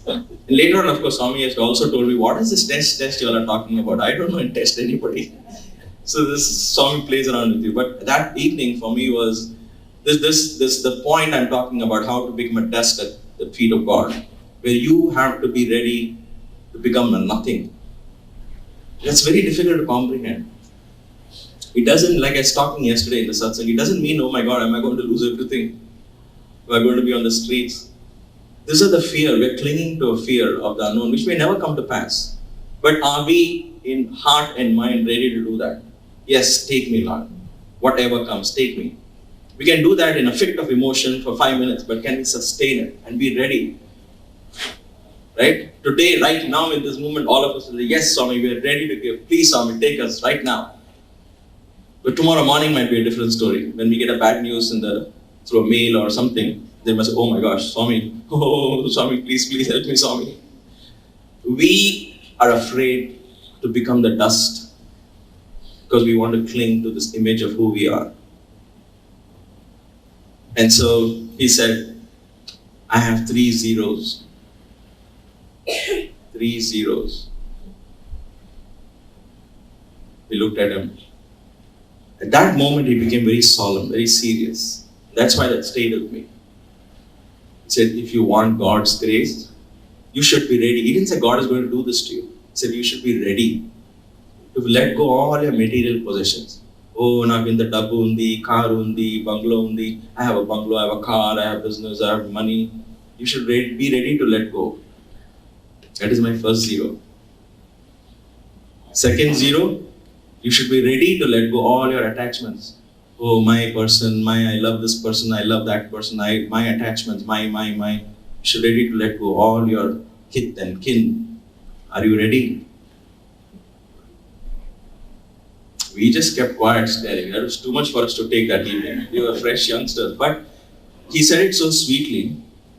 C: And later on, of course, Swami has also told me, what is this test you all are talking about? I don't know and test anybody. So this Swami plays around with you. But that evening for me was the point I'm talking about, how to become a dust at the feet of God, where you have to be ready to become a nothing. That's very difficult to comprehend. It doesn't, like I was talking yesterday in the satsang, it doesn't mean, oh my God, am I going to lose everything? Am I going to be on the streets? These are the fear. We're clinging to a fear of the unknown, which may never come to pass. But are we in heart and mind ready to do that? Yes, take me, Lord. Whatever comes, take me. We can do that in a fit of emotion for 5 minutes, but can we sustain it and be ready? Right? Today, right now, in this moment, all of us will say, yes, Swami, we are ready to give. Please, Swami, take us right now. But tomorrow morning might be a different story. When we get a bad news through a mail or something, they must say, oh my gosh, Swami, oh, Swami, please help me, Swami. We are afraid to become the dust because we want to cling to this image of who we are. And so he said, I have 3 zeros. 3 zeros. We looked at him. At that moment, he became very solemn, very serious. That's why that stayed with me. He said, if you want God's grace, you should be ready. He didn't say God is going to do this to you. He said, you should be ready to let go all your material possessions. Oh, నాకు ఇంత డబ్బు ఉంది, car ఉంది, bungalow ఉంది. I have a bungalow, I have a car, I have business, I have money. You should be ready to let go. That is my first zero. Second zero, you should be ready to let go all your attachments. Oh, my person, I love this person, I love that person, my attachments, my. You should be ready to let go all your kith and kin. Are you ready? We just kept quiet staring. That was too much for us to take that evening. We were fresh youngsters. But he said it so sweetly.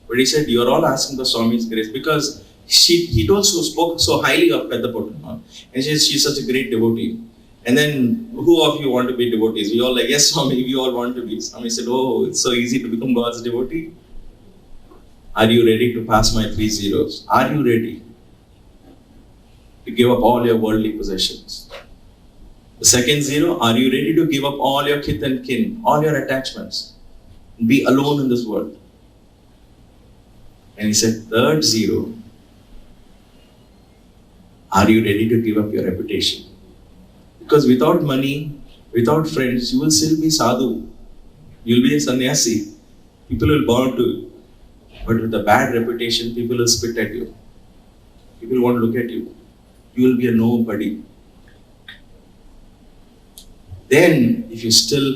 C: But he said, you're all asking for Swami's grace because he spoke so highly of Peddapottu. And she's such a great devotee. And then, who of you want to be devotees? We all like, yes, Swami, we all want to be. Swami said, oh, it's so easy to become God's devotee. Are you ready to pass my 3 zeros? Are you ready to give up all your worldly possessions? The second zero, are you ready to give up all your kith and kin, all your attachments, and be alone in this world? And he said, third zero, are you ready to give up your reputation? Because without money, without friends, you will still be sadhu. You'll be a sannyasi. People will bow to you. But with a bad reputation, people will spit at you. People won't look at you. You will be a nobody. Then, if you still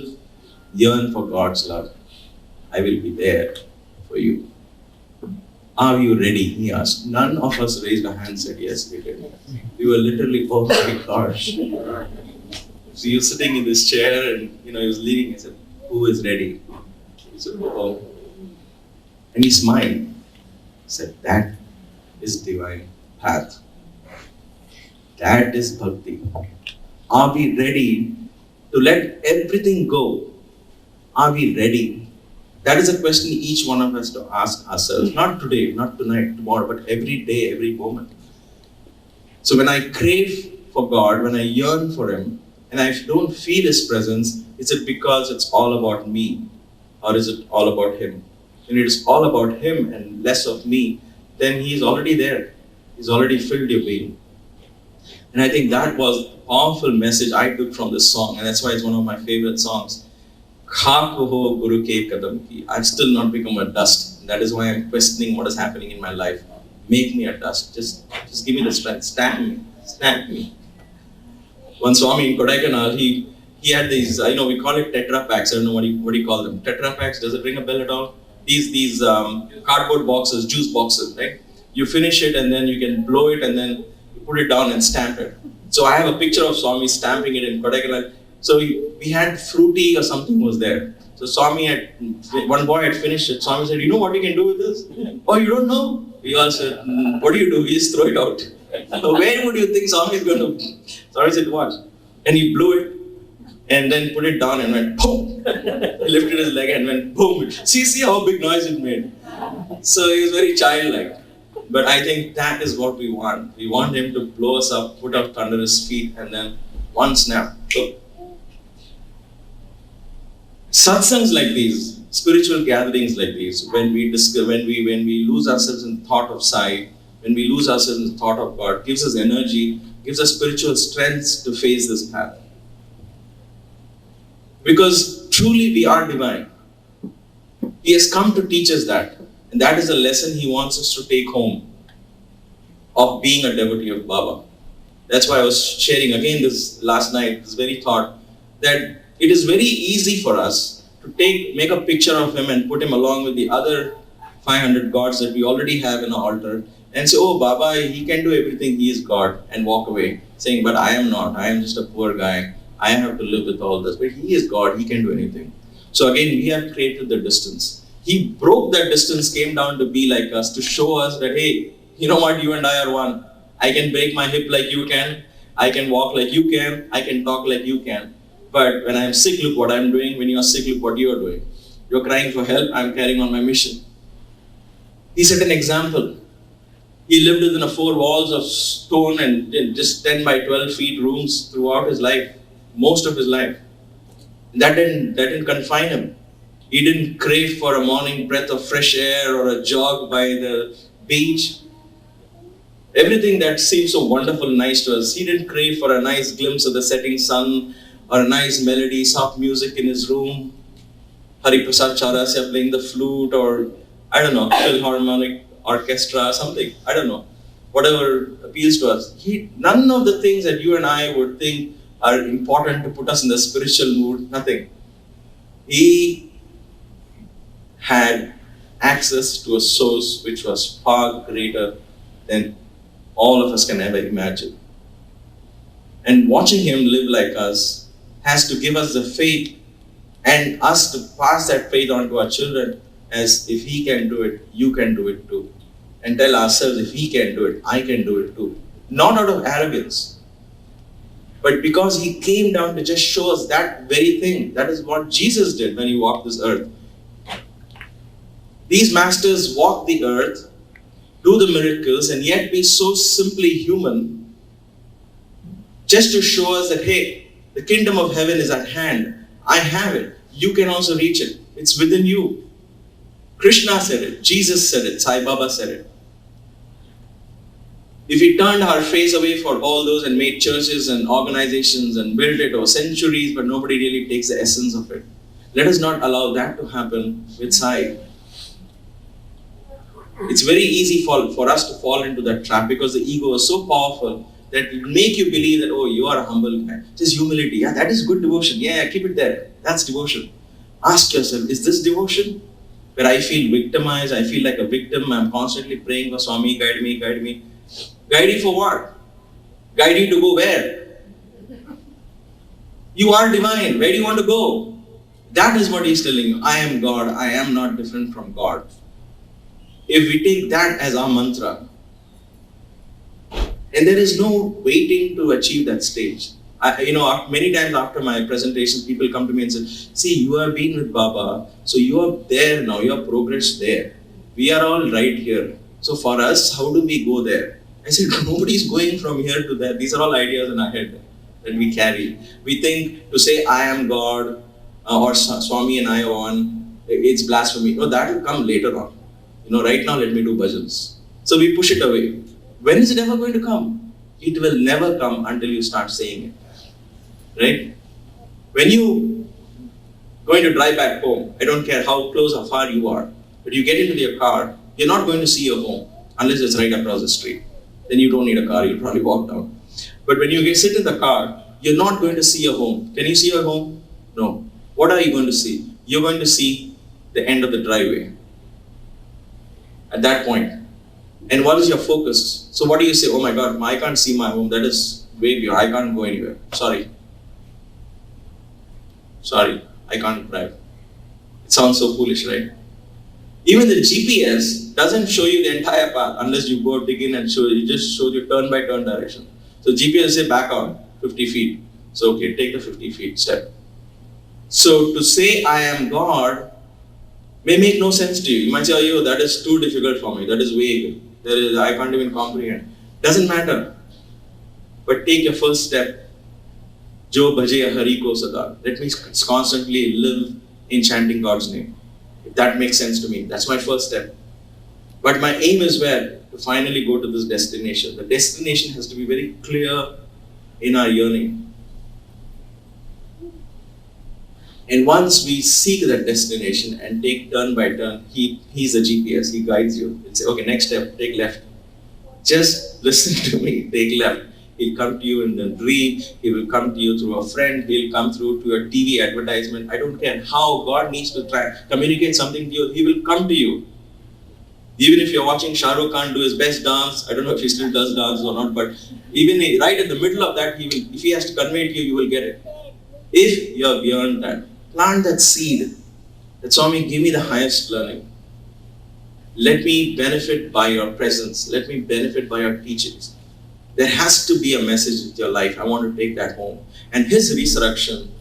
C: yearn for God's love, I will be there for you. Are you ready? He asked. None of us raised our hand and said, yes, we did. We were literally, oh my gosh. So he was sitting in this chair and, he was leading. He said, who is ready? He said, oh. And he smiled. He said, that is divine path. That is bhakti. Are we ready to let everything go? Are we ready? That is a question each one of us to ask ourselves. Not today, not tonight, tomorrow, but every day, every moment. So when I crave for God, when I yearn for Him, and I don't feel His presence, is it because it's all about me? Or is it all about Him? When it is all about Him and less of me, then He's already there. He's already filled your being. And I think that was a powerful message I took from this song, and that's why it's one of my favorite songs. Khak ho guru ke kadam ki. I've still not become a dust. That is why I'm questioning what is happening in my life. Make me a dust. Just give me the strength. Stamp me. One Swami in Kodaikanal, he had these, we call it Tetra Packs. I don't know what do you call them. Tetra Packs, does it ring a bell at all? These cardboard boxes, juice boxes, right? You finish it and then you can blow it and then you put it down and stamp it. So I have a picture of Swami stamping it in Kodaikanal. So we had fruity or something was there. So one boy had finished it. Swami said, you know what you can do with this? Oh, you don't know? We all said, what do you do? We just throw it out. Where would you think Swami is going to? Swami said, what? And he blew it and then put it down and went boom. He lifted his leg and went boom. See how big noise it made. So he was very childlike. But I think that is what we want. We want him to blow us up, put up under his feet, and then one snap. So, satsangs like these, spiritual gatherings like these, when we lose ourselves in thought of Sai, when we lose ourselves in thought of God, gives us energy, gives us spiritual strength to face this path. Because truly we are divine. He has come to teach us that. And that is the lesson he wants us to take home of being a devotee of Baba. That's why I was sharing again this last night, this very thought, that it is very easy for us to make a picture of him and put him along with the other 500 gods that we already have in our altar and say, oh, Baba, he can do everything, he is God, and walk away saying, but I am not, I am just a poor guy, I have to live with all this. But he is God, he can do anything. So again, we have created the distance. He broke that distance, came down to be like us, to show us that, hey, you know what, you and I are one. I can break my hip like you can, I can walk like you can, I can talk like you can. But when I am sick, look what I am doing. When you are sick, look what you are doing. You are crying for help, I am carrying on my mission. He set an example. He lived within the 4 walls of stone and just 10 by 12 feet rooms throughout his life, most of his life. That didn't confine him. He didn't crave for a morning breath of fresh air or a jog by the beach. Everything that seems so wonderful and nice to us, he didn't crave for a nice glimpse of the setting sun or a nice melody, soft music in his room. Hari Prasad Chaurasya playing the flute or, I don't know, Philharmonic Orchestra, something, I don't know. Whatever appeals to us. None of the things that you and I would think are important to put us in the spiritual mood, nothing. He had access to a source which was far greater than all of us can ever imagine. And watching him live like us has to give us the faith and us to pass that faith on to our children as if he can do it, you can do it too. And tell ourselves, if he can do it, I can do it too. Not out of arrogance, but because he came down to just show us that very thing. That is what Jesus did when he walked this earth. These masters walk the earth, do the miracles, and yet be so simply human, just to show us that, hey, the kingdom of heaven is at hand. I have it. You can also reach it. It's within you. Krishna said it. Jesus said it. Sai Baba said it. If we turned our face away for all those and made churches and organizations and built it over centuries, but nobody really takes the essence of it, let us not allow that to happen with Sai. It's very easy for us to fall into that trap because the ego is so powerful that it will make you believe that, oh, you are a humble guy. Just humility. Yeah, that is good devotion. Yeah, keep it there. That's devotion. Ask yourself, is this devotion? Where I feel victimized, I feel like a victim, I'm constantly praying for Swami, guide me, guide me. Guide you for what? Guide you to go where? You are divine. Where do you want to go? That is what he's telling you. I am God. I am not different from God. If we take that as our mantra, and there is no waiting to achieve that stage. Many times after my presentations, people come to me and say, see, you have been with Baba, so you are there now, you have progressed there. We are all right here. So for us, how do we go there? I said, nobody is going from here to there. These are all ideas in our head that we carry. We think to say, I am God, or Swami and I are one, it's blasphemy. No, that will come later on. Right now let me do bhajans. So we push it away. When is it ever going to come? It will never come until you start saying it. Right? When you going to drive back home, I don't care how close or far you are, but you get into your car, you're not going to see your home unless it's right across the street. Then you don't need a car, you'll probably walk down. But when you sit in the car, you're not going to see your home. Can you see your home? No. What are you going to see? You're going to see the end of the driveway. At that point. And what is your focus? So what do you say? Oh my God, I can't see my home. That is way beyond. I can't go anywhere. Sorry, I can't drive. It sounds so foolish, right? Even the GPS doesn't show you the entire path unless you go dig in and show you. It just shows you turn by turn direction. So GPS say back on 50 feet. So okay, take the 50 feet step. So to say I am God may make no sense to you. You might say, oh, that is too difficult for me. That is vague. I can't even comprehend. Doesn't matter. But take your first step. Jo bhaje hari ko sada. Let me constantly live in chanting God's name. If that makes sense to me, that's my first step. But my aim is where? To finally go to this destination. The destination has to be very clear in our yearning. And once we seek that destination and take turn by turn, he's a GPS, he guides you. He'll say, okay, next step, take left. Just listen to me, take left. He'll come to you in a dream, he will come to you through a friend, he'll come through to a TV advertisement. I don't care how God needs to try communicate something to you, he will come to you. Even if you're watching Shah Rukh Khan do his best dance, I don't know if he still does dance or not, but even right in the middle of that, if he has to convey it to you, you will get it. If you're beyond that, plant that seed. That Swami, give me the highest learning. Let me benefit by your presence. Let me benefit by your teachings. There has to be a message with your life. I want to take that home. And his resurrection,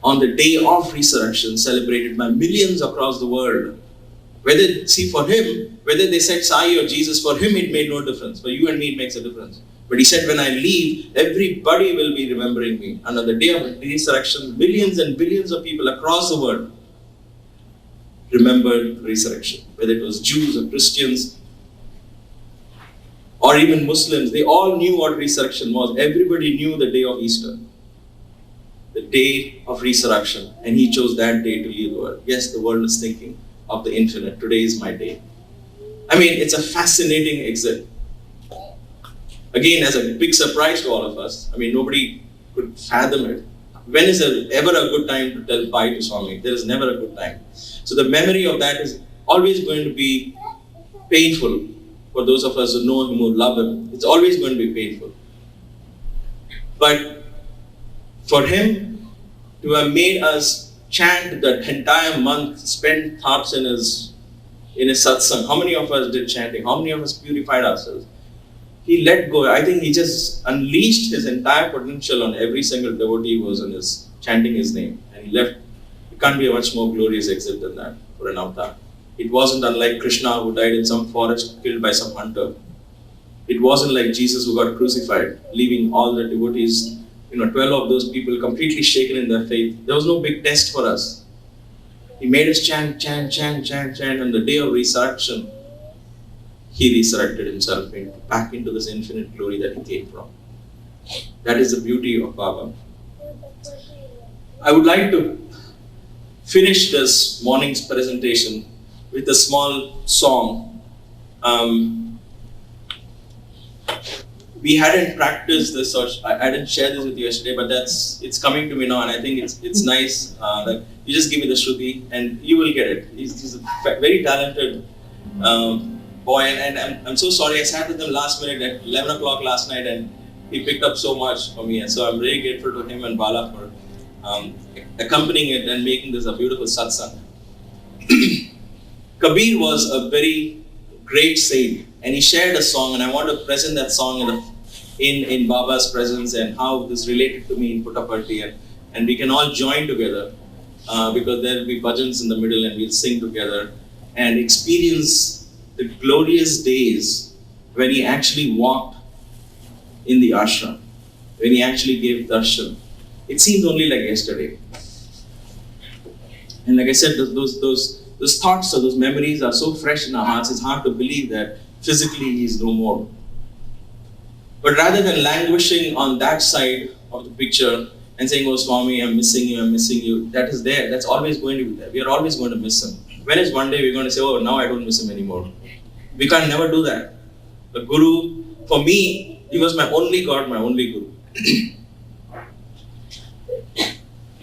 C: on the day of resurrection, celebrated by millions across the world. For him, whether they said Sai or Jesus, for him it made no difference. For you and me it makes a difference. But he said, when I leave, everybody will be remembering me. And on the day of resurrection, millions and billions of people across the world remembered resurrection. Whether it was Jews or Christians or even Muslims, they all knew what resurrection was. Everybody knew the day of Easter. The day of resurrection. And he chose that day to leave the world. Yes, the world is thinking of the infinite. Today is my day. I mean, it's a fascinating exit. Again, as a big surprise to all of us. I mean, nobody could fathom it. When is there ever a good time to tell bye to Swami? There is never a good time. So the memory of that is always going to be painful for those of us who know him, who love him. It's always going to be painful. But for him to have made us chant the entire month, spend thoughts in his satsang. How many of us did chanting? How many of us purified ourselves? He let go. I think he just unleashed his entire potential on every single devotee who was in his chanting his name. And he left. It can't be a much more glorious exit than that for an avatar. It wasn't unlike Krishna who died in some forest killed by some hunter. It wasn't like Jesus who got crucified, leaving all the devotees, 12 of those people completely shaken in their faith. There was no big test for us. He made us chant, and on the day of resurrection, he resurrected himself back into this infinite glory that he came from. That is the beauty of Baba. I would like to finish this morning's presentation with a small song. We hadn't practiced this, or I didn't share this with you yesterday, but it's coming to me now, and I think it's nice that you just give me the Shruti and you will get it. He's a very talented boy, and I'm so sorry I sat with him last minute at 11 o'clock last night, and he picked up so much for me, and so I'm very grateful to him and Bala for accompanying it and making this a beautiful satsang. Kabir was a very great saint, and he shared a song, and I want to present that song in Baba's presence and how this related to me in Puttaparthi, and we can all join together because there will be bhajans in the middle, and we'll sing together and experience the glorious days when he actually walked in the ashram, when he actually gave darshan. It seems only like yesterday. And like I said, those thoughts or those memories are so fresh in our hearts, it's hard to believe that physically he is no more. But rather than languishing on that side of the picture and saying, oh Swami, I'm missing you, that is there. That's always going to be there. We are always going to miss him. When is one day we're going to say, oh, now I don't miss him anymore? We can never do that. The Guru, for me, he was my only God, my only Guru.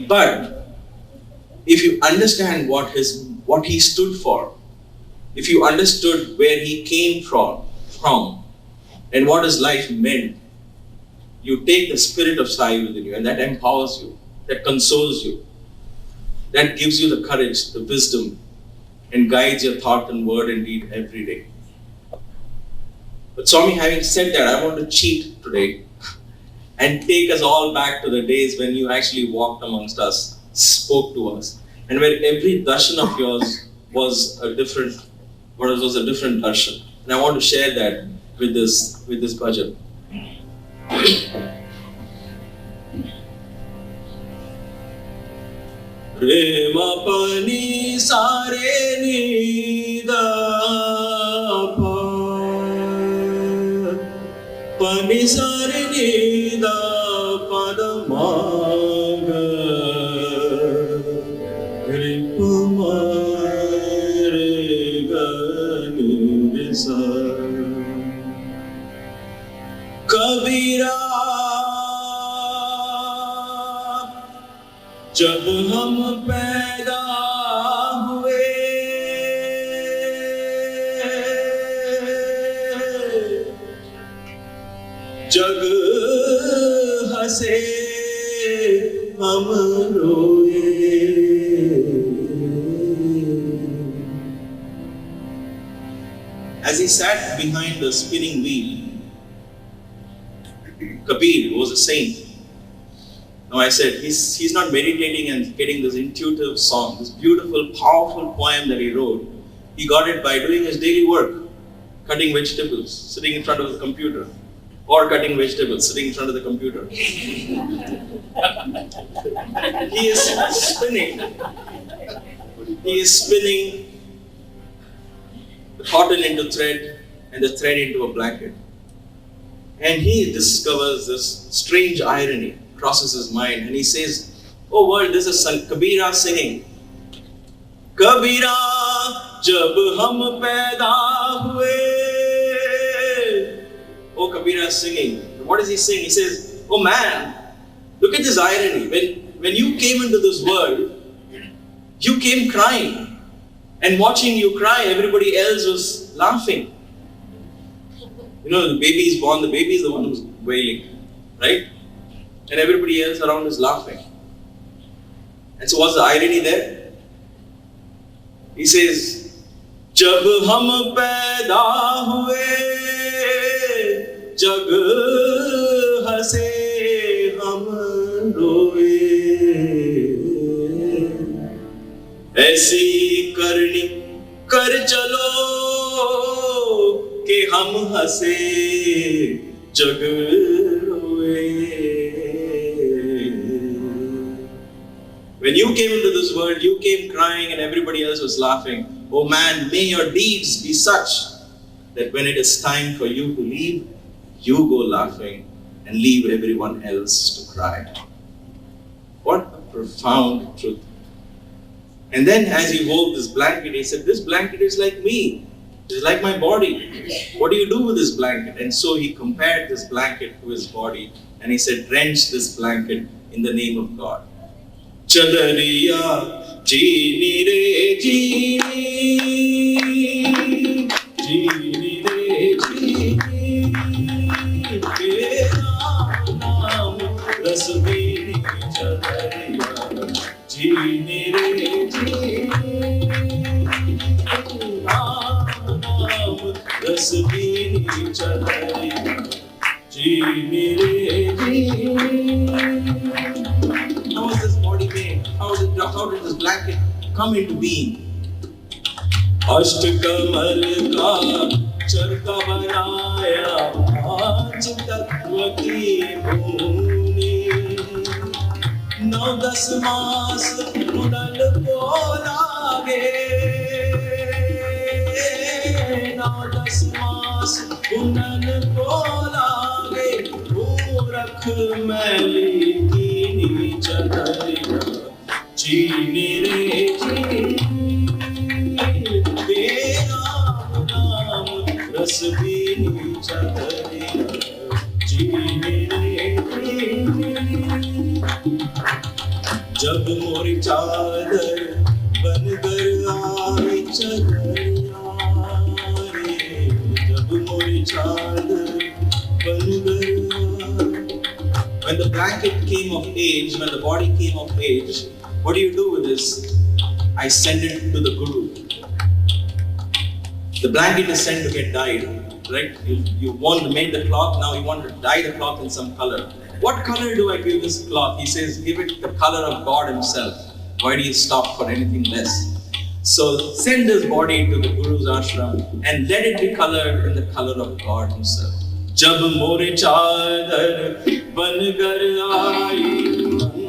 C: But if you understand what he stood for, if you understood where he came from, and what his life meant, you take the spirit of Sai within you, and that empowers you, that consoles you, that gives you the courage, the wisdom and guides your thought and word and deed every day. But Swami, having said that, I want to cheat today and take us all back to the days when you actually walked amongst us, spoke to us, and where every darshan of yours was a different darshan. And I want to share that with this bhajan. Prema pani sare nida pa pani sare nida padamaga ripamare gani sa kabira जब हम पैदा हुए जग हंसे हम रोए As he sat behind the spinning wheel, Kabir, who was a saint. Now I said, he's not meditating and getting this intuitive song, this beautiful, powerful poem that he wrote. He got it by doing his daily work, cutting vegetables, sitting in front of the computer, or cutting vegetables, sitting in front of the computer. He is spinning the cotton into thread and the thread into a blanket. And he discovers this strange irony. Crosses his mind and he says, "Oh world, this is Kabira singing. Kabira, jab hum paida hue." Oh, Kabira is singing. What is he saying? He says, "Oh man, look at this irony. When you came into this world, you came crying. And watching you cry, everybody else was laughing. You know, the baby is born, the baby is the one who's wailing, right? And everybody else around is laughing. And so what's the irony there? He says, "Jab hum paida hue, jag hase hum roe. Aisi karni kar chalo, ke hum hase jag roe." When you came into this world, you came crying and everybody else was laughing. Oh man, may your deeds be such that when it is time for you to leave, you go laughing and leave everyone else to cry. What a profound truth. And then as he wove this blanket, he said, "This blanket is like me. It is like my body. What do you do with this blanket?" And so he compared this blanket to his body and he said, "Drench this blanket in the name of God." Chadariya jeeni re jeeni, jeeni re jeeni, tera naam ras meeri chadariya, jeeni re jeeni, naam ras meeri chadariya, jeeni re jeeni. How was this body made? How did this blanket come into being? Ashtakamal ka charka banaya aaj tatva ki bhuni, 9-10 maas udal ko lage, 9-10 maas udal ko lage, rakh maili chadariya, jeeni re jeeni, tera naam ras meeri chadariya, jeeni re jeeni. Jab mori chadar ban gar aayi chadariya re, jab mori chadar ban gar. When the blanket came of age, when the body came of age, what do you do with this? I send it to the Guru. The blanket is sent to get dyed, right? You want to make the cloth, now you want to dye the cloth in some color. What color do I give this cloth? He says, give it the color of God himself. Why do you stop for anything less? So send this body to the Guru's ashram and let it be colored in the color of God himself. जब मोरे चादर बनकर आई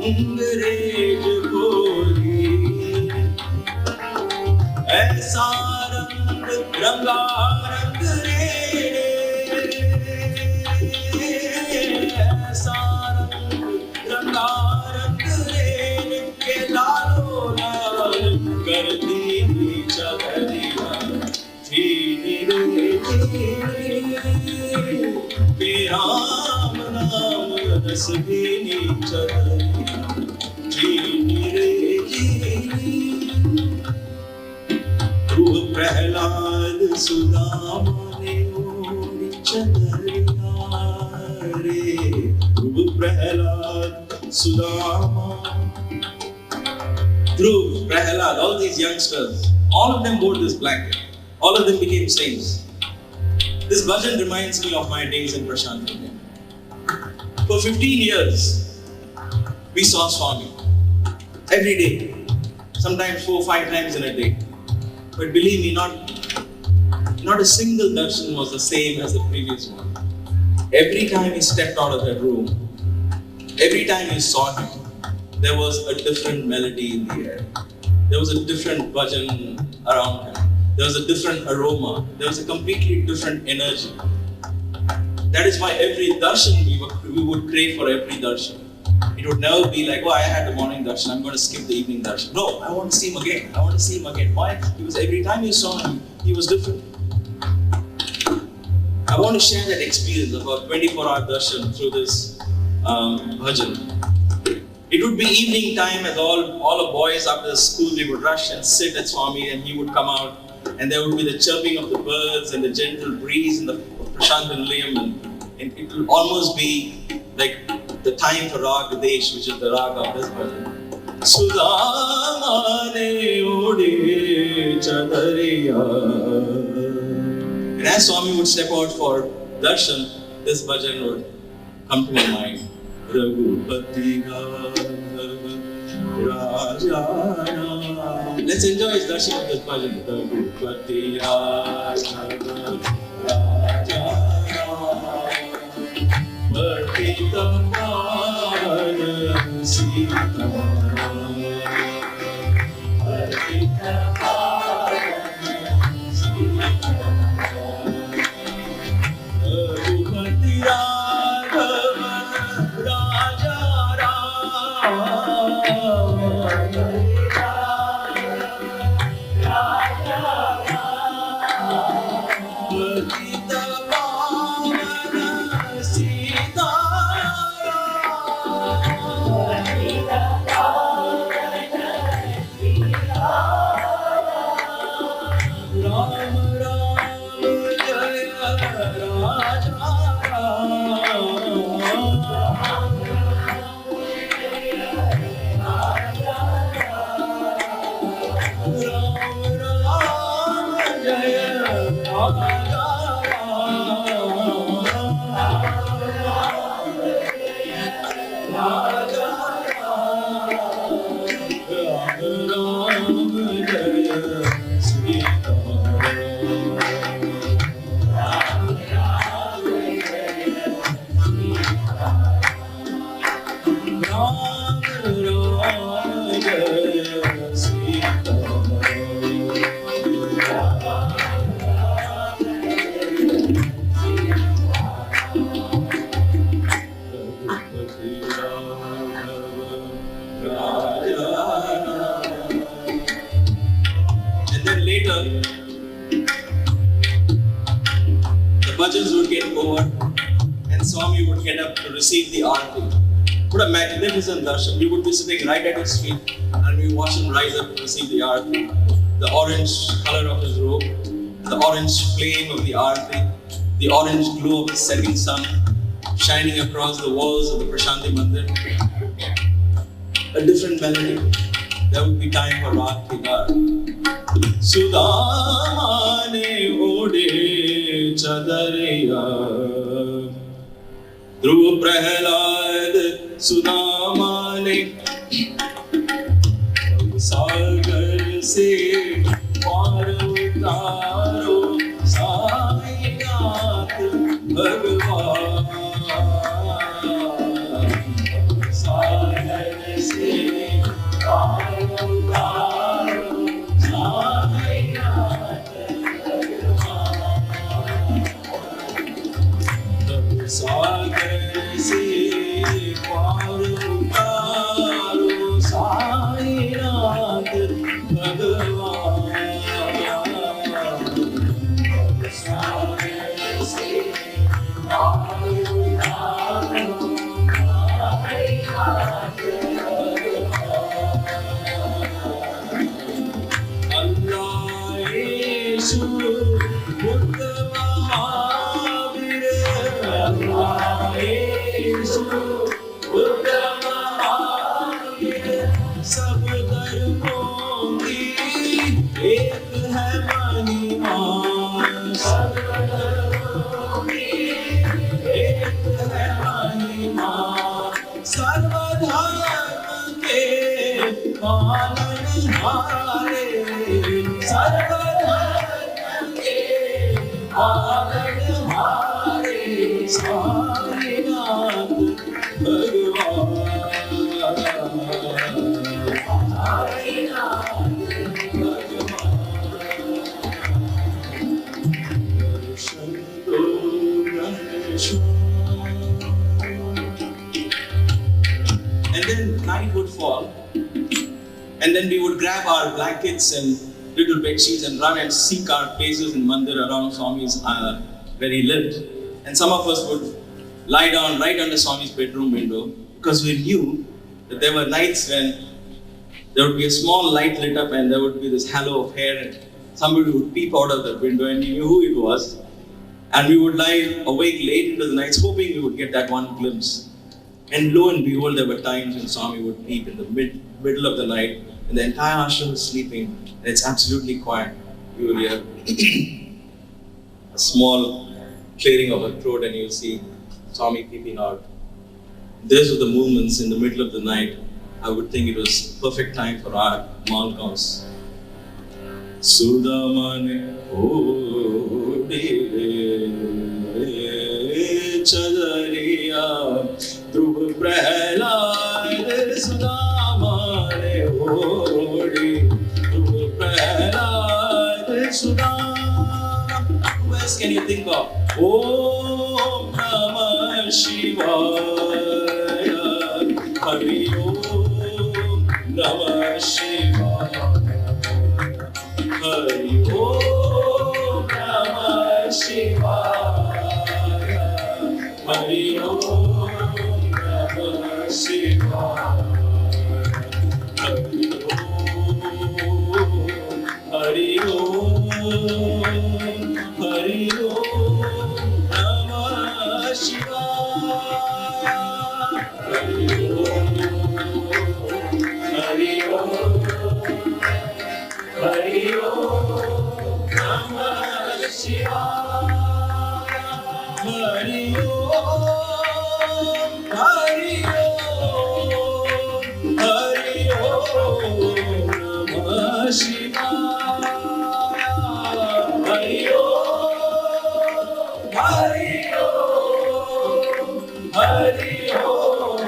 C: अंग्रेज बोली ऐसा रंग रंगा रंग रे ऐसा रंग रंगा रंग रे के लालो लाल कर दी चदरिया धीरे राम नाम रस दीनी चदरिया धीरे रूह प्रहलाद सुदामा ने ओढ़ी चदरिया रे रूह Prahlad Sudama Dhruv, Prahalad, all these youngsters, all of them wore this blanket. All of them became saints. This bhajan reminds me of my days in Prashanthi. For 15 years, we saw Swami. Every day. Sometimes 4 or 5 times in a day. But believe me, not a single darshan was the same as the previous one. Every time he stepped out of that room, every time we saw him, there was a different melody in the air. There was a different bhajan around him. There was a different aroma. There was a completely different energy. That is why every darshan we would crave for every darshan. It would never be like, oh, I had the morning darshan, I'm going to skip the evening darshan. No, I want to see him again. I want to see him again. Why? Because every time you saw him, he was different. I want to share that experience of a 24-hour darshan through this bhajan. It would be evening time as all the boys after the school, they would rush and sit at Swami and he would come out and there would be the chirping of the birds and the gentle breeze in the Prashant Nilayam and it would almost be like the time for Raga Desh, which is the Raga of this bhajan. Sudamane ode chadariya. And as Swami would step out for darshan, this bhajan would come to my mind. Raghupati Rajana. Let's enjoy his darshan of this bhajan. Raghupati Rajana. Patita Pavan Sita. Patita Pavan Sita. Raghupati receive the aarti. What a magnificent darshan. We would be sitting right at his feet and we watch him rise up to receive the aarti. The orange color of his robe, the orange flame of the aarti, the orange glow of the setting sun shining across the walls of the Prashanti Mandir. A different melody. there would be time for Raag Khidar. Sudamane ode chadariya, Dhruv Prahlad Sudamane सागर से पार उतारो साईनाथ भगवान, सागर से पार उतारो साईनाथ भगवान, सागर से पार उतारो साईनाथ भगवान, सागर से पार उतारो साईनाथ भगवान। अल्लाह यीशु बुद्ध महावीर, अल्लाह यीशु बुद्ध महावीर, सब धर्मों की एक है महिमा, सब धर्मों की एक है महिमा, सर्वधर्म के पालनहारे, सर्वधर्म के पालनहारे साईनाथ भगवान, साईनाथ भगवान। दर्शन दो Ghanshyam. And then night would fall, and then we would grab our blankets and little bed sheets and run and seek our places in mandir around Swami's where he lived. And some of us would lie down right under Swami's bedroom window, because we knew that there were nights when there would be a small light lit up and there would be this halo of hair and somebody would peep out of the window and we knew who it was. And we would lie awake late into the nights hoping we would get that one glimpse. And lo and behold, there were times when Swami would peep in the middle of the night and the entire ashram is sleeping and it's absolutely quiet. You will hear a small clearing of her throat and you'll see Swami peeping out. Those were the moments in the middle of the night. I would think it was perfect time for our Malkams. Sudamane ode chadariya, Dhruv Prahlad Sudamane ode, Dhruv Prahlad Sudamane. Who else can you think of? Om Namah Shivaya, Hari Om Namah Shivaya, Hari Om Namah Shivaya, Hari Om Namah Shivaya, Hari Om, Hari Om, Hari Om Namah Shivaya, Hari Om, Hari Om, Hari Om Namah Shivaya, Hari Om, Hari Om, Hari Om Namah Shivaya, Hari Om, Hari Om, Hari Om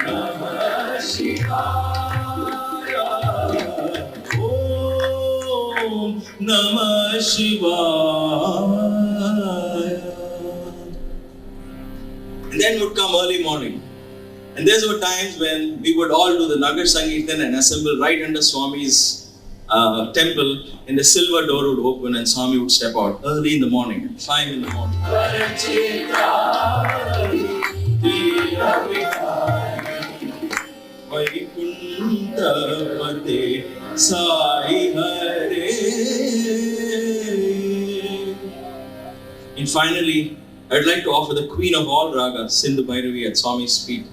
C: Namah Shivaya, Om Namah Shivaya. And then would come early morning. And these were times when we would all do the Nagar Sankirtan and assemble right under Swami's temple, and the silver door would open and Swami would step out early in the morning, at 5 in the morning. And finally, I'd like to offer the queen of all ragas, Sindhu Bhairavi, at Swami's feet.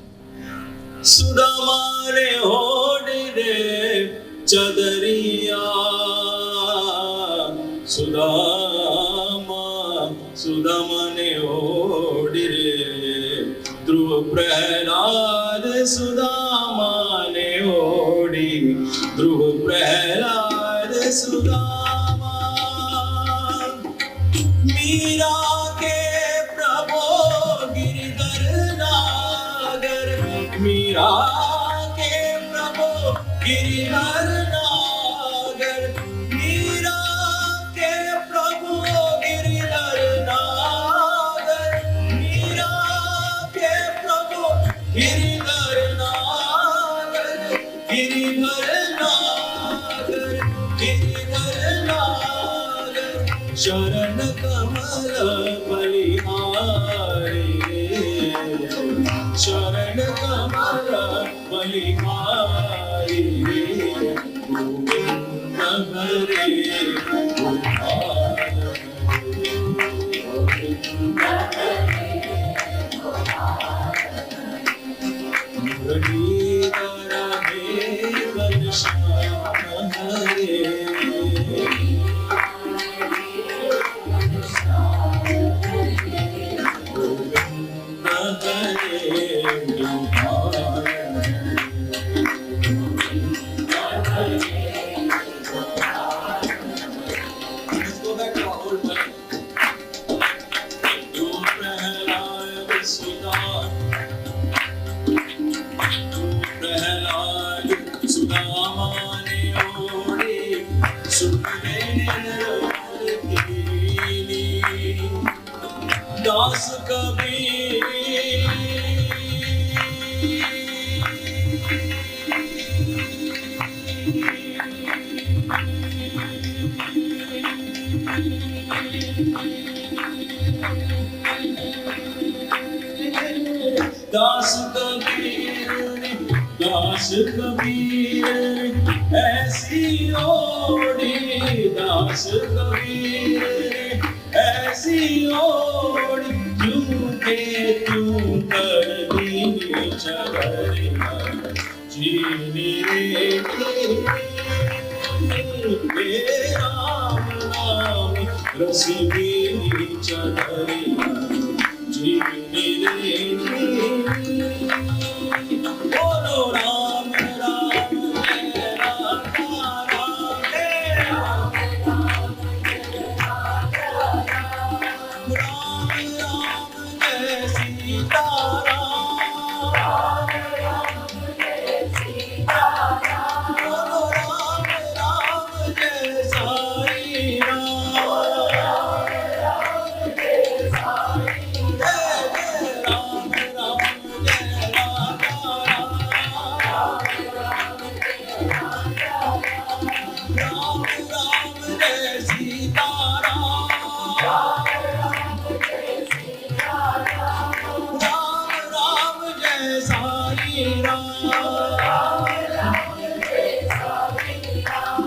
C: Sudamane hode de Chadariya Sudama Sudamane odire Dhruva Prahlad Sudamane odi Dhruva Prahlad Sudama Meera ke Prabhu Giridhar Nagar Meera ke Prabhu Giridhar Nagar Meera ke Prabhu Giridhar Nagar Meera ke Prabhu Giridhar Nagar Giridhar Nagar Giridhar Nagar Sharan Kamala Balihari Sharan Kamala Balihari Govinda Hare Gopala Muradhara He Krishna Hare Let's go back to our old time. Tu Prahlad Sudam Tu Prahlad Sudamane odi Sudhene Das Kabir Das Kabir ऐसी ओढ़ी दास कबीर ऐसी ओढ़ी क्यों के क्यों कर दीनी चढ़िया जीनी रे राम नाम रसीनी चढ़िया जीनी रे बोलो राम राम जय राम राम जय राम राम राम जय सीता राम बोलो राम राम जय साई राम जय जय राम राम जय राम राम राम जय सीता राम राम राम जय साई राम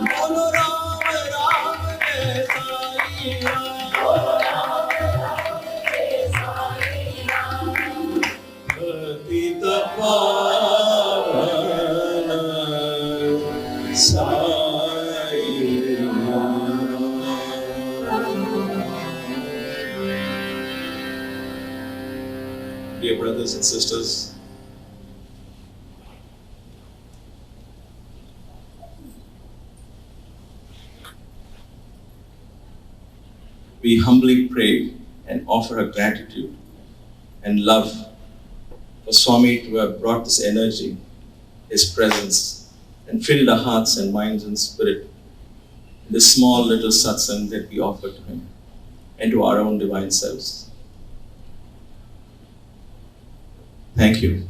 C: बोलो राम राम जय साई राम पतित पावन Sai Dear brothers and sisters, we humbly pray and offer our gratitude and love for Swami to have brought this energy, his presence, and filled our hearts and minds and spirit in this small little satsang that we offer to him and to our own divine selves. Thank you.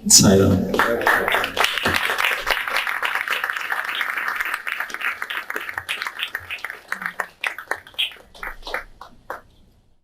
C: Sai Ram.